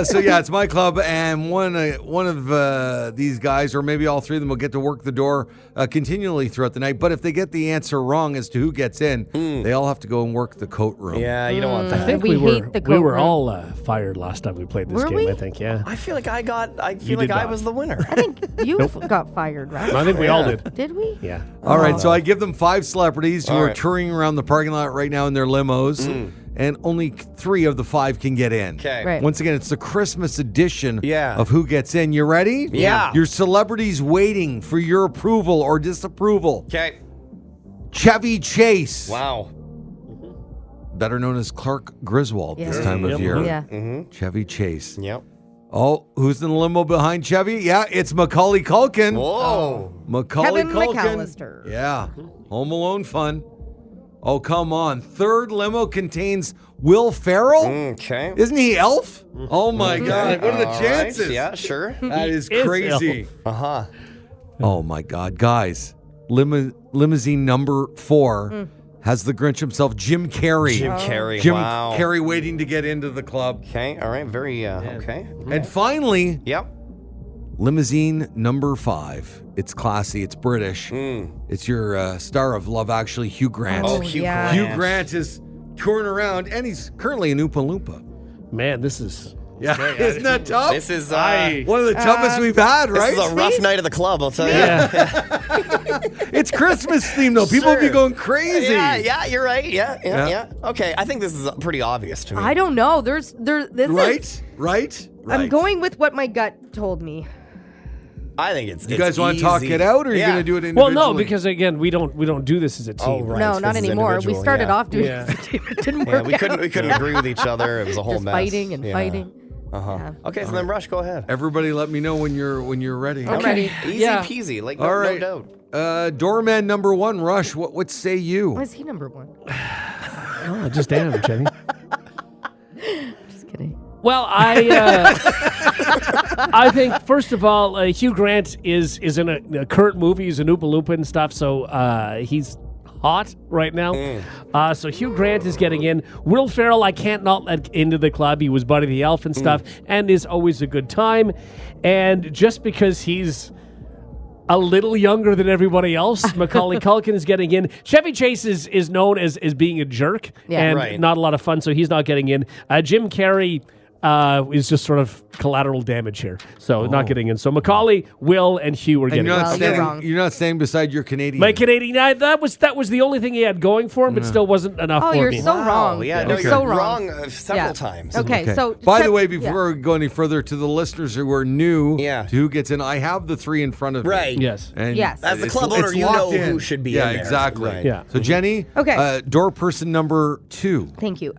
So yeah, it's my club, and one of these guys, or maybe all three of them, will get to work the door continually throughout the night. But if they get the answer wrong as to who gets in, they all have to go and work the coat room. Yeah, you don't want I that. think We we hate were the we coat were room. all fired last time we played this Were game. we? I think, yeah. I feel like I did not. was the winner. I think you got fired, right? I think we all did. Did we? Yeah. All right, so I give them 5 celebrities who All are right. touring around the parking lot right now in their limos, and only 3 of the 5 can get in. Okay. Right. Once again, it's the Christmas edition Yeah. of Who Gets In. You ready? Yeah. Your celebrities waiting for your approval or disapproval. Okay. Chevy Chase, Wow. better known as Clark Griswold this Yeah. time of Yep. year. Yeah. Chevy Chase. Yep. Oh, who's in the limo behind Chevy? Yeah, it's Macaulay Culkin. Whoa. Macaulay Kevin Culkin. McAllister. Yeah. Home Alone fun. Oh, come on. Third limo contains Will Ferrell? Okay. Isn't he Elf? Oh, my God. What are the All right. chances? Yeah, sure. That is is crazy. Uh-huh. Oh, my God. Guys, limousine number 4 has the Grinch himself, Jim Carrey. Jim Carrey. Jim Wow. Carrey waiting to get into the club. Okay. All right. Very, okay. And finally, Yep. limousine number 5. It's classy. It's British. It's your star of Love Actually, Hugh Grant. Oh, Hugh yeah. Grant. Hugh Grant is touring around, and he's currently in Oompa Loompa. Man, this is. Yeah, isn't that tough? This is One of the toughest we've had, right? This is a rough night at the club, I'll tell you. Yeah. It's Christmas themed, though. People will be Sure. going crazy. Yeah, you're right. Yeah. Yeah. Okay, I think this is pretty obvious to me. I don't know. This Right? is. Right? I'm going with what my gut told me. I think it's. You guys want to talk it out, or are you going to do it Well, individually? no, because again, we don't do this as a team. Oh, right. No, This not is anymore. We individual, started yeah. off doing Yeah. this. It didn't Yeah, work we out. couldn't agree with each other. It was a whole Just mess. fighting and Yeah. fighting. Uh-huh. Okay, so then Rush, go ahead. Everybody let me know when you're ready. I'm ready. Easy Yeah. peasy, like All right. no doubt. Doorman number 1, Rush, what say you? Why is he number 1? Oh, just damn, Jenny. Just kidding. Well, I think first of all, Hugh Grant is in a current movie. He's an Oompa Loompa and stuff, so he's hot right now. So Hugh Grant is getting in. Will Ferrell, I can't not let into the club. He was Buddy the Elf and stuff, and is always a good time. And just because he's a little younger than everybody else, Macaulay Culkin is getting in. Chevy Chase is known as being a jerk and Right. not a lot of fun, so he's not getting in. Jim Carrey is just sort of collateral damage here, so not getting in. So Macaulay, Will, and Hugh are And getting you're in. not Well, you're standing. wrong. You're not standing beside your Canadian. My Canadian, that was the only thing he had going for him, but still wasn't enough Oh, for you're me. so wrong. Yeah, no, You're you're so wrong, wrong. several Yeah. times. Okay, so By the Chev- way, yeah. before we go any further, to the listeners who are new Yeah. to Who Gets In, I have the 3 in front of me. Right. Yes. And Yes. As the it's- club it's owner, you locked know in. who should be yeah, in there. exactly. Right. Yeah. So Jenny, Okay. door person number 2. Thank you.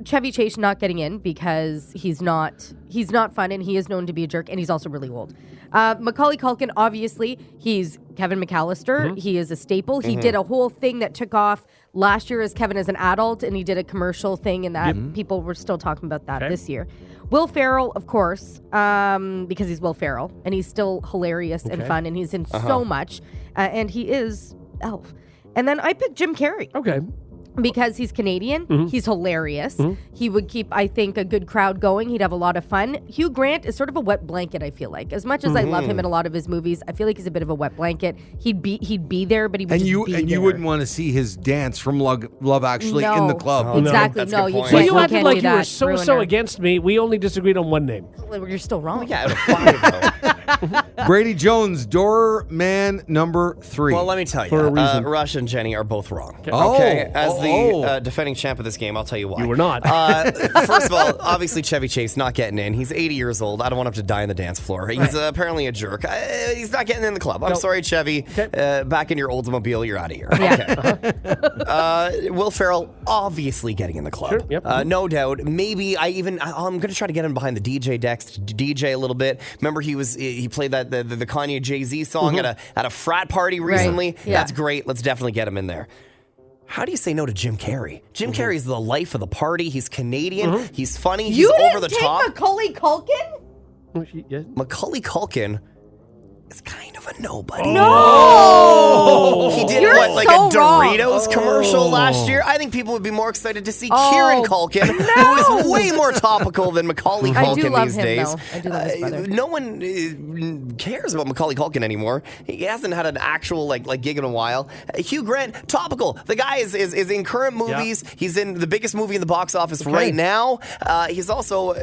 Chevy Chase not getting in because he's not fun and he is known to be a jerk and he's also really old. Macaulay Culkin, obviously, he's Kevin McAllister. He is a staple. He did a whole thing that took off last year as Kevin as an adult, and he did a commercial thing, and that people were still talking about that this year. Will Ferrell, of course, because he's Will Ferrell, and he's still hilarious and fun, and he's in so much, and he is Elf. And then I picked Jim Carrey. Okay. Because he's Canadian, he's hilarious. He would keep, I think, a good crowd going. He'd have a lot of fun. Hugh Grant is sort of a wet blanket, I feel like. As much as I love him in a lot of his movies, I feel like he's a bit of a wet blanket. He'd be there, but he would And just you be and you there. wouldn't want to see his dance from Love Actually in the club. Oh, Exactly. That's a No, good you point. can't. Well, you acted can't like do you were that. so Ruiner. against me. We only disagreed on one name. You're still wrong. Yeah, out of 5, though. Brady Jones, doorman number 3. Well, let me tell you, For a reason. Rush and Jenny are both wrong. Oh, Okay, as oh, the oh. defending champ of this game, I'll tell you why. You were not. First of all, obviously Chevy Chase not getting in. He's 80 years old. I don't want him to die on the dance floor. He's apparently a jerk. He's not getting in the club. I'm sorry, Chevy. Back in your Oldsmobile, you're out of here. Okay. Will Ferrell obviously getting in the club. Sure, yep. No doubt. Maybe I'm going to try to get him behind the DJ decks to DJ a little bit. Remember he played that the Kanye Jay-Z song at a frat party recently. Yeah. That's great. Let's definitely get him in there. How do you say no to Jim Carrey? Jim Carrey is the life of the party. He's Canadian. He's funny. He's You over the didn't take top. Macaulay Culkin? Macaulay Culkin is kind of a nobody. No! He did You're like so a wrong. Doritos commercial last year. I think people would be more excited to see Oh, Kieran Culkin, who is way more topical than Macaulay I Culkin do love these him, days. though. I do love his brother. No one cares about Macaulay Culkin anymore. He hasn't had an actual like gig in a while. Hugh Grant, topical. The guy is in current movies. Yeah. He's in the biggest movie in the box office right now. He's also,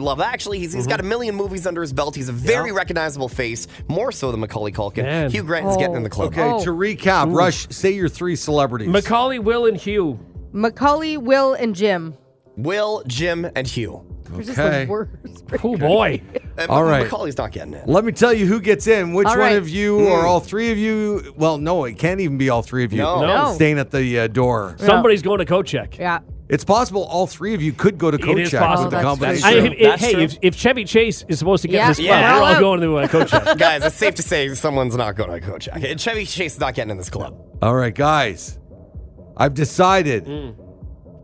Love Actually. He's got a million movies under his belt. He's a very recognizable face, more so than Macaulay Culkin. Man. Hugh Grant is getting in the club. Okay, to recap, Rush, say your 3 celebrities. Macaulay, Will, and Hugh. Macaulay, Will, and Jim. Will, Jim, and Hugh. They're just the worst. Oh, boy. All right. Macaulay's not getting it. Let me tell you who gets in. Which All one right. of you or all 3 of you? Well, no, it can't even be all 3 of you. No. Staying at the door. Somebody's going to Kochek. Yeah. It's possible all 3 of you could go to It is Kochek possible. with the That's combination. true. That's true. If Chevy Chase is supposed to get Yeah. this club, Yeah. we're all Out. going to Kochek. Guys, it's safe to say someone's not going to Kochak. Chevy Chase is not getting in this club. All right, guys. I've decided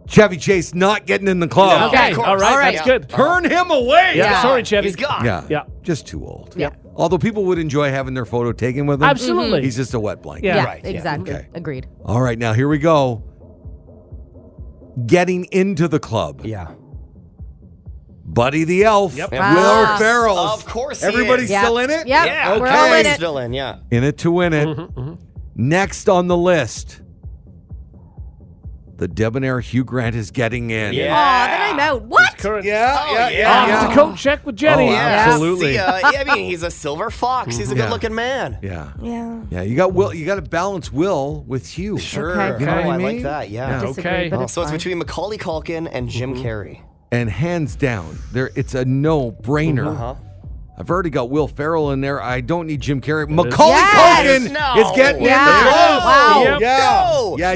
Chevy Chase not getting in the club. Okay, of course. all right, All right. that's good. Turn him away. Yeah, sorry, Chevy. He's gone. Yeah. Just too old. Yeah. Although people would enjoy having their photo taken with him. Absolutely. He's just a wet blanket. Yeah. Yeah, Right, yeah. exactly. Okay. Agreed. All right, now here we go. Getting into the club. Yeah. Buddy the Elf. Yep. Will Wow. Ferrell. Of course he Everybody's is. Yeah. still in it? Yep. Yeah, We're all in okay. it. Still in, yeah. In it to win it. Next on the list, the debonair Hugh Grant is getting in. Yeah. Aw, then I'm out. What? Current. yeah. Off to Kochek with Jenny. Oh, absolutely. See, he's a silver fox. He's a good-looking man. Yeah. Yeah. Yeah, you got Will. You got to balance Will with Hugh. Sure. Okay. You know what I I mean? like that. Yeah. Disagree, Okay. but Oh, it's so it's fine. between Macaulay Culkin and Jim Carrey. And hands down, it's a no-brainer. I've already got Will Ferrell in there. I don't need Jim Carrey. Macaulay Yes! Culkin No. is getting Yeah. in the club. Wow. Yep.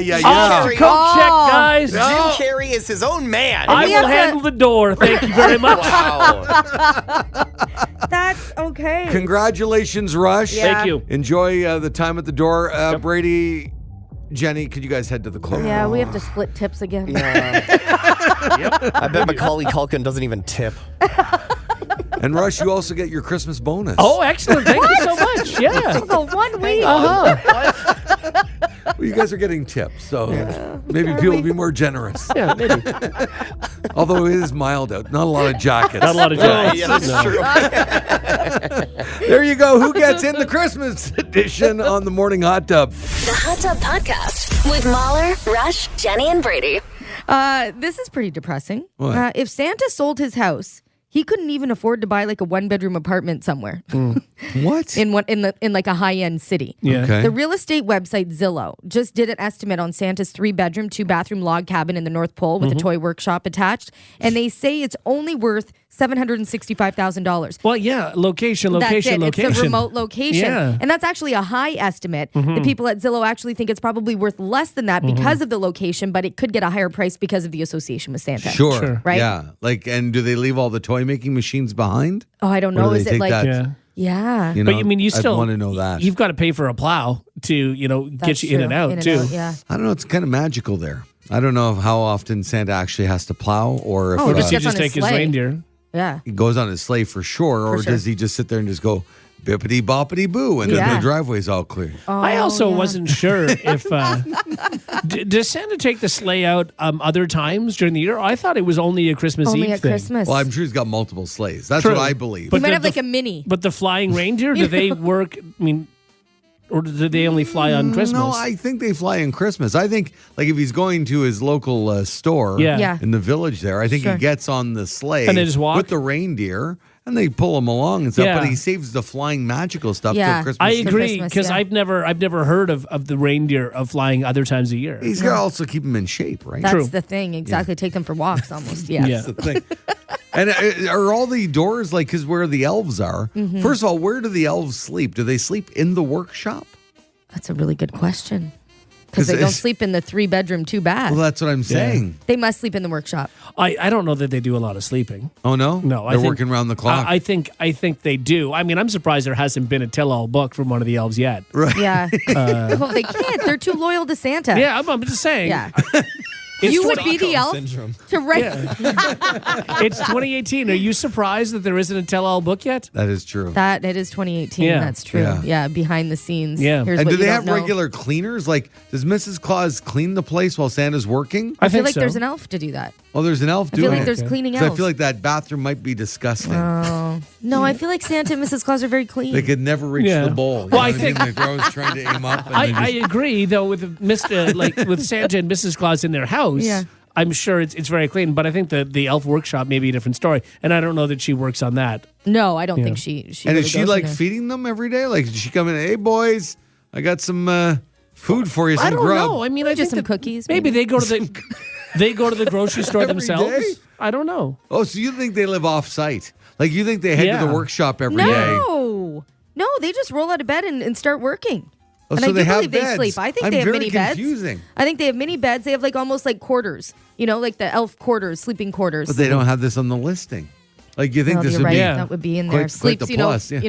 Yeah. Off to Carrey. Kochek, Oh. guys. Jim Carrey is his own man. I we will have to- handle the door. Thank you very much. Wow. That's okay. Congratulations, Rush. Yeah. Thank you. Enjoy the time at the door. Brady, Jenny, could you guys head to the club? Yeah, we have to split tips again. I bet Macaulay Culkin doesn't even tip. And Rush, you also get your Christmas bonus. Oh, excellent. Thank you so much. Yeah. For 1 week. Uh-huh. Well, you guys are getting tips, so maybe people will be more generous. Yeah, maybe. Although it is mild out, not a lot of jackets. Not a lot of jackets. Yeah, that's true. There you go. Who gets in the Christmas edition on the Morning Hot Tub? The Hot Tub Podcast with Mahler, Rush, Jenny, and Brady. This is pretty depressing. What? If Santa sold his house, he couldn't even afford to buy like a 1-bedroom apartment somewhere What? in like a high-end city. Yeah. Okay. The real estate website Zillow just did an estimate on Santa's 3-bedroom, 2-bathroom log cabin in the North Pole with a toy workshop attached, and they say it's only worth $765,000. Well, yeah. Location. That's it. Location. It's a remote location. Yeah. And that's actually a high estimate. The people at Zillow actually think it's probably worth less than that because of the location, but it could get a higher price because of the association with Santa. Sure. Right? Yeah. And do they leave all the toy making machines behind? Oh, I don't Or know. do they Is it take like, that? Yeah. yeah. You know, But I mean, you still I want to know that. You've got to pay for a plow to, get That's you in true. and out too. yeah. I don't know. It's kind of magical there. I don't know how often Santa actually has to plow, or if Oh, Or does he gets on just take his sleigh. reindeer? Yeah. he goes on his sleigh for sure, or sure. does he just sit there and just go bippity boppity boo, and then Yeah. the driveway's all clear? I also yeah. wasn't sure if does Santa take the sleigh out other times during the year? I thought it was only a Christmas Only Eve at thing. Christmas. Well, I'm sure he's got multiple sleighs. That's True. what I believe. he But might the- have like the- a mini. But the flying reindeer, do they work? I mean, or do they only fly on Christmas? No, I think they fly in Christmas. I think, like, if he's going to his local store Yeah. Yeah. in the village there, I think Sure. he gets on the sleigh And they just walk? with the reindeer, and they pull him along and stuff. Yeah. But he saves the flying magical stuff Yeah. till Christmas. I Eve. agree Christmas, because yeah. I've never heard of the reindeer of flying other times a year. He's got to also keep him in shape, right? That's True. the thing. Exactly. Take them for walks almost. Yes. Yeah. That's the thing. And are all the doors like, because where the elves are? Mm-hmm. First of all, where do the elves sleep? Do they sleep in the workshop? That's a really good question. Because they don't it's- sleep in the 3-bedroom, 2-bath. Well, that's what I'm saying. They must sleep in the workshop. I don't know that they do a lot of sleeping. Oh no, No, they're I think, working around the clock. I think they do. I mean, I'm surprised there hasn't been a tell-all book from one of the elves yet. right. Yeah. Well, they can't. They're too loyal to Santa. Yeah, I'm just saying. Yeah. It's You would be the elf Syndrome. to write. It's 2018. Are you surprised that there isn't a tell-all book yet? That is true. That it is 2018. Yeah. That's true. Yeah. Yeah. Behind the scenes. Yeah. Here's And what do you they don't have know. regular cleaners? Like, does Mrs. Claus clean the place while Santa's working? I feel think like so. there's an elf to do that. Oh, there's an elf I doing feel like it. there's cleaning 'Cause elves. I feel like that bathroom might be disgusting. Oh no, I feel like Santa and Mrs. Claus are very clean. They could never reach Yeah. the bowl. Well, I You know what think- mean? They're always trying to aim up. And they I just- agree, though, with like with Santa and Mrs. Claus in their house. Yeah. I'm sure it's very clean, but I think the elf workshop may be a different story, and I don't know that she works on that. No, I don't Yeah. think she. and really is she goes like in there. feeding them every day? Like, does she come in? Hey, boys, I got some food for you. Some I don't grub. know. I mean, I Just think some cookies, Maybe maybe? they go to the grocery store Every themselves. day? I don't know. Oh, so you think they live off site? Like, you think they head to Yeah. the workshop every day? No, they just roll out of bed and start working. Oh, and so I do they have believe they beds. sleep. I think I'm they have very mini confusing. beds. I think they have mini beds. They have like almost like quarters. You know, like the elf quarters, sleeping quarters. But they don't have this on the listing. Like, you think Well, this you're would right. be Yeah. That would be in quite- there. quite Sleeps, the you know, plus, yeah.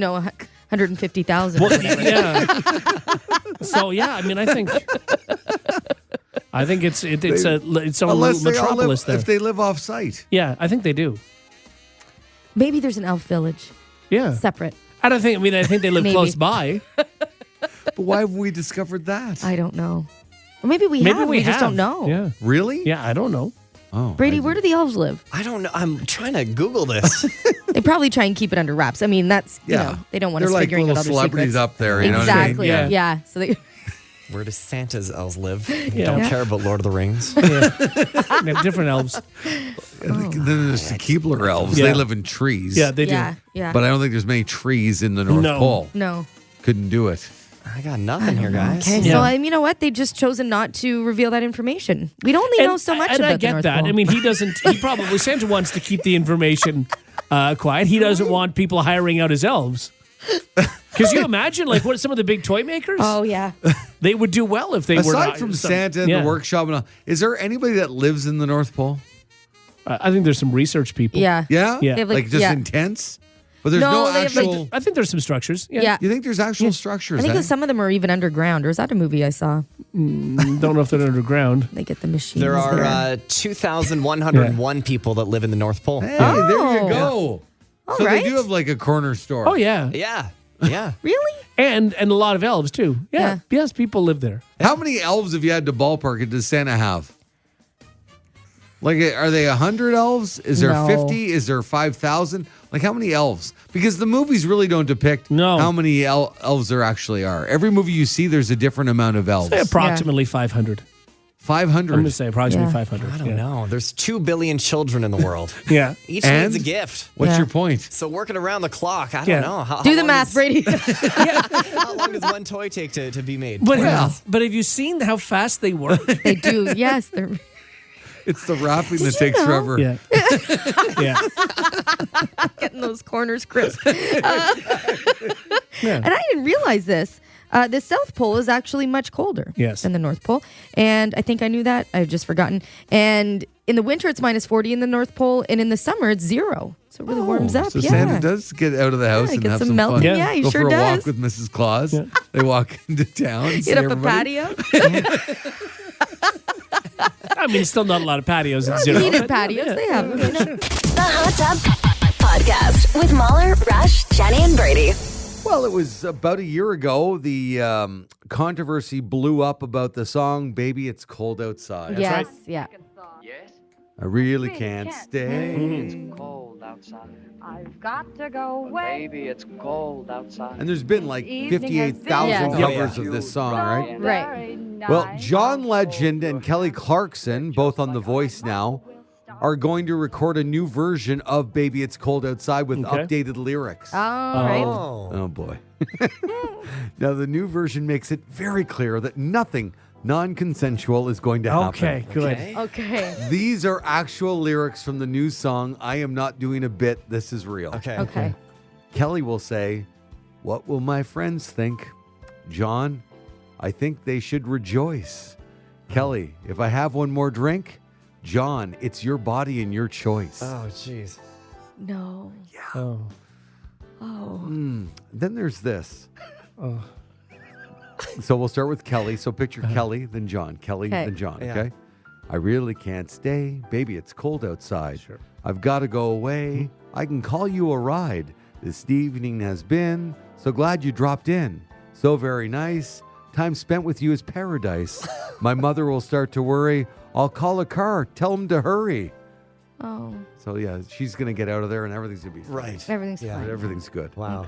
150,000. Well, yeah. So yeah, I mean, I think it's its own Unless they all metropolis live, there. if they live off site. Yeah, I think they do. Maybe there's an elf village Yeah, separate. I don't think. I mean, I think they live Maybe. close by. But why have we discovered that? I don't know. Or maybe we Maybe have. We just have. don't know. Yeah, Really? yeah. I don't know. Oh, Brady, where do the elves live? I don't know. I'm trying to Google this. They probably try and keep it under wraps. I mean, that's you know, they don't want They're us like figuring out little other celebrities secrets. up there. You know what I mean? Exactly. Yeah. Yeah. So they. Where does Santa's elves live? Yeah. Don't Yeah. care about Lord of the Rings. Yeah, different elves. Then there's the Keebler elves. Yeah. They live in trees. Yeah, they Yeah. do. Yeah. But I don't think there's many trees in the North No. Pole. No. Couldn't do it. I got nothing here, guys. Okay, Yeah. so you know what? They just chosen not to reveal that information. We only know so much and about I get the North that. Pole. I mean, he doesn't. He probably Santa wants to keep the information quiet. He doesn't want people hiring out his elves. Because you imagine, like, what some of the big toy makers? Oh yeah. They would do well if they were. Aside not- from some- Santa and yeah. the workshop, and all, is there anybody that lives in the North Pole? I think there's some research people. Yeah. Yeah? Yeah. They have, Like, just yeah. intense? But there's No, no they have, like, actual... I think there's some structures. Yeah. Yeah. You think there's actual structures? I think eh? that some of them are even underground. Or is that a movie I saw? Don't know if they're underground. They get the machines. There are there. 2,101 people that live in the North Pole. Hey, there you Oh. go. All so right. they do have like a corner store. Oh yeah, Yeah. Yeah. Really? and a lot of elves too. Yeah. Yes, people live there. How many elves have you had to ballpark it does Santa have? Like, are they 100 elves? Is there No. 50? Is there 5,000? Like, how many elves? Because the movies really don't depict No. how many elves there actually are. Every movie you see, there's a different amount of elves. Say approximately 500. 500. I'm going to say approximately Yeah. 500. I don't know. There's 2 billion children in the world. Yeah. Each And? needs a gift. What's Yeah. your point? So working around the clock, I don't Yeah. know. How Do the long math, does- Brady. How long does one toy take to be made? But Well. but have you seen how fast they work? They do. Yes. They're. It's the wrapping that you takes know? forever. yeah. Yeah. Getting those corners crisp. Yeah. And I didn't realize this. The South Pole is actually much colder Yes. than the North Pole. And I think I knew that. I've just forgotten. And in the winter, it's minus 40 in the North Pole. And in the summer, it's 0. So it really warms up. So yeah. Santa does get out of the house Yeah, and get have some some melting. fun. Yeah. Yeah, he Go sure for a does. walk with Mrs. Claus. They walk into town. And see Get up everybody. a patio. I mean, still not a lot of patios at 0. Heated but- patios. yeah. They have them. You know? The Hot Tub Podcast with Mahler, Rush, Jenny, and Brady. Well, it was about a year ago. The controversy blew up about the song "Baby It's Cold Outside." Yes. Yeah. I really can't stay. It's cold outside. I've got to go away. Baby, it's cold outside. And there's been like Evening has 58,000 been- covers of this song, right? Right. Well, John Legend and Kelly Clarkson, both on The Voice now, are going to record a new version of Baby It's Cold Outside with Okay. updated lyrics. All right. Oh, boy. Now, the new version makes it very clear that nothing non-consensual is going to happen. Okay, good. Okay. These are actual lyrics from the new song, I Am Not Doing a Bit, This Is Real. Okay. Okay. Kelly will say, what will my friends think? John, I think they should rejoice. Kelly, if I have one more drink, John, it's your body and your choice. Oh, jeez. No. Oh. Oh. Then there's this. So we'll start with Kelly. So picture Kelly, then John. Kelly, Okay. then John. Yeah. Okay. I really can't stay. Baby, it's cold outside. Sure. I've got to go away. I can call you a ride. This evening has been so glad you dropped in. So very nice. Time spent with you is paradise. My mother will start to worry. I'll call a car. Tell him to hurry. Oh, So, yeah, she's going to get out of there and everything's going to be fine. Right. everything's fine. Everything's good. Wow.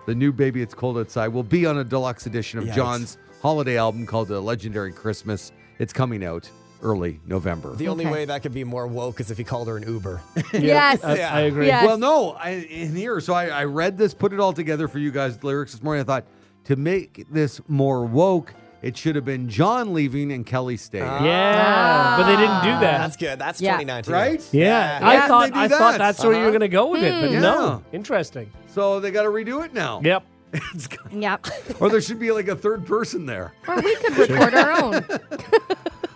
The new Baby It's Cold Outside will be on a deluxe edition of Yikes. John's holiday album called The Legendary Christmas. It's coming out early November. The only Okay. way that could be more woke is if he called her an Uber. Yes. I agree. Yes. Well, no, in here. So I read this, put it all together for you guys, the lyrics this morning. I thought to make this more woke, it should have been John leaving and Kelly staying. Yeah, but they didn't do that. That's good. That's Yeah. 2019. Right? Yeah, Why I didn't thought they do I that? thought that's where you were going to go with it, but Yeah. no. Interesting. So they got to redo it now. Yep. It's got- Yep. or there should be like a third person there. Or we could record our own.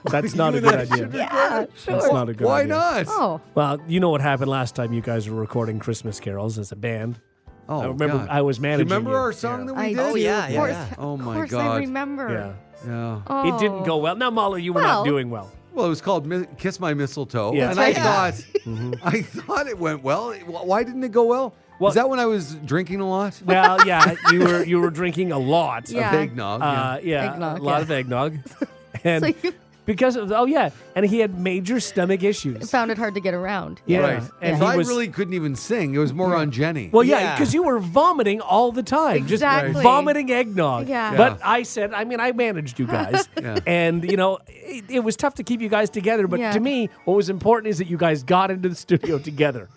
That's not a You good and I idea. should Yeah, sure. That's not a good Why idea. not? Oh, Well, you know what happened last time you guys were recording Christmas carols as a band. Oh, I remember God. I was Do you managing. remember you. our song that we I did? Oh, do. yeah, Of yeah, course. yeah. Oh, Of my course God. I remember. Yeah. Yeah. Oh. It didn't go well. Now, Mahler, you were Well. not doing well. Well, it was called Kiss My Mistletoe. Yeah. And That's I right. thought I thought it went well. Why didn't it go well? Well- Is that when I was drinking a lot? Well, yeah, you were drinking a lot. Yeah. Of eggnog. Yeah, Eggnog, a lot yeah. of eggnog. And So you because of and he had major stomach issues. found it hard to get around. Yeah. Right. And So he I was really couldn't even sing. It was more on Jenny. Well, yeah, Yeah. because you were vomiting all the time. Exactly. Just vomiting eggnog. Yeah. But I said, I managed you guys. Yeah. And, it was tough to keep you guys together. But Yeah. to me, what was important is that you guys got into the studio together.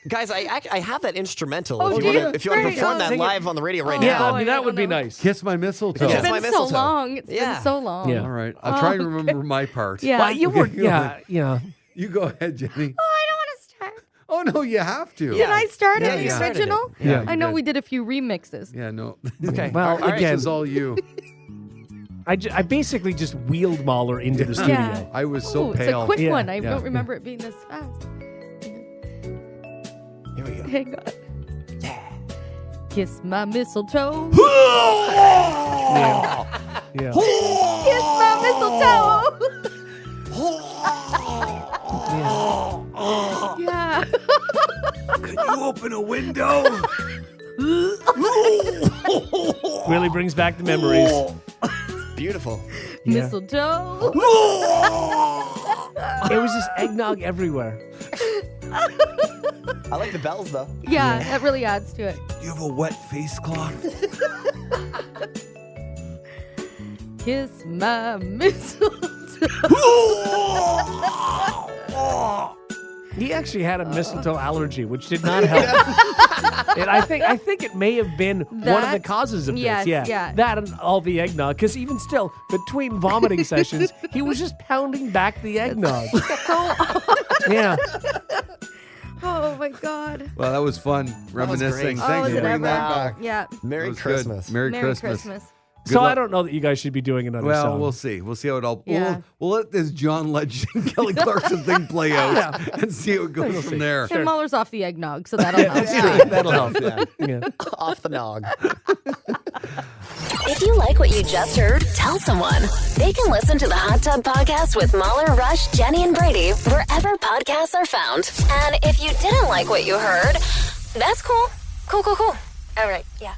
Guys, I have that instrumental. Oh, if do you you? want to Great. perform that Sing it. live on the radio right Yeah, now. I mean, that would be nice. Kiss My Mistletoe. Yeah. It's my been so mistletoe. long. It's Yeah. been so long. Yeah. All right. I'll try to remember my part. Yeah. Well, you were, Okay. yeah. You go ahead, Jenny. Oh, I don't want to start. Oh, no, you have to. Did I start Yeah, it? you The started it. original? Yeah, I you know did. we did a few remixes. Yeah, no. Okay. Well, All right. again, This is all you. I basically just wheeled Mahler into the studio. Yeah. I was so Ooh, it's pale. a quick Yeah. one. I Yeah. don't remember it being this fast. Here we go. Hang on. Kiss my mistletoe. Yeah. Kiss my mistletoe. Yeah. Can you open a window? Really brings back the memories. Beautiful. Yeah. Mistletoe. It was just eggnog everywhere. I like the bells, though. Yeah, that really adds to it. You have a wet face cloth? Kiss my mistletoe. He actually had a mistletoe allergy, which did not help. And I think it may have been one of the That- causes of yes, this. yeah. That and all the eggnog. Because even still, between vomiting sessions, he was just pounding back the eggnog. Yeah. Oh my God. Well, that was fun. Reminiscing. great. Oh, Thanks was for it bringing ever? that back. Yeah. That Merry was good. Christmas. Merry Merry Christmas. Christmas. Good So I luck. don't know that you guys should be doing another Well, song. we'll see. We'll see how it all. Yeah. We'll let this John Legend, Kelly Clarkson thing play out and see how it goes from there. And Mahler's off the eggnog, so that'll help. Yeah, that'll help. Yeah. Yeah. Off the nog. If you like what you just heard, tell someone. They can listen to the Hot Tub Podcast with Mahler, Rush, Jenny, and Brady wherever podcasts are found. And if you didn't like what you heard, that's cool. Cool. All right, yeah.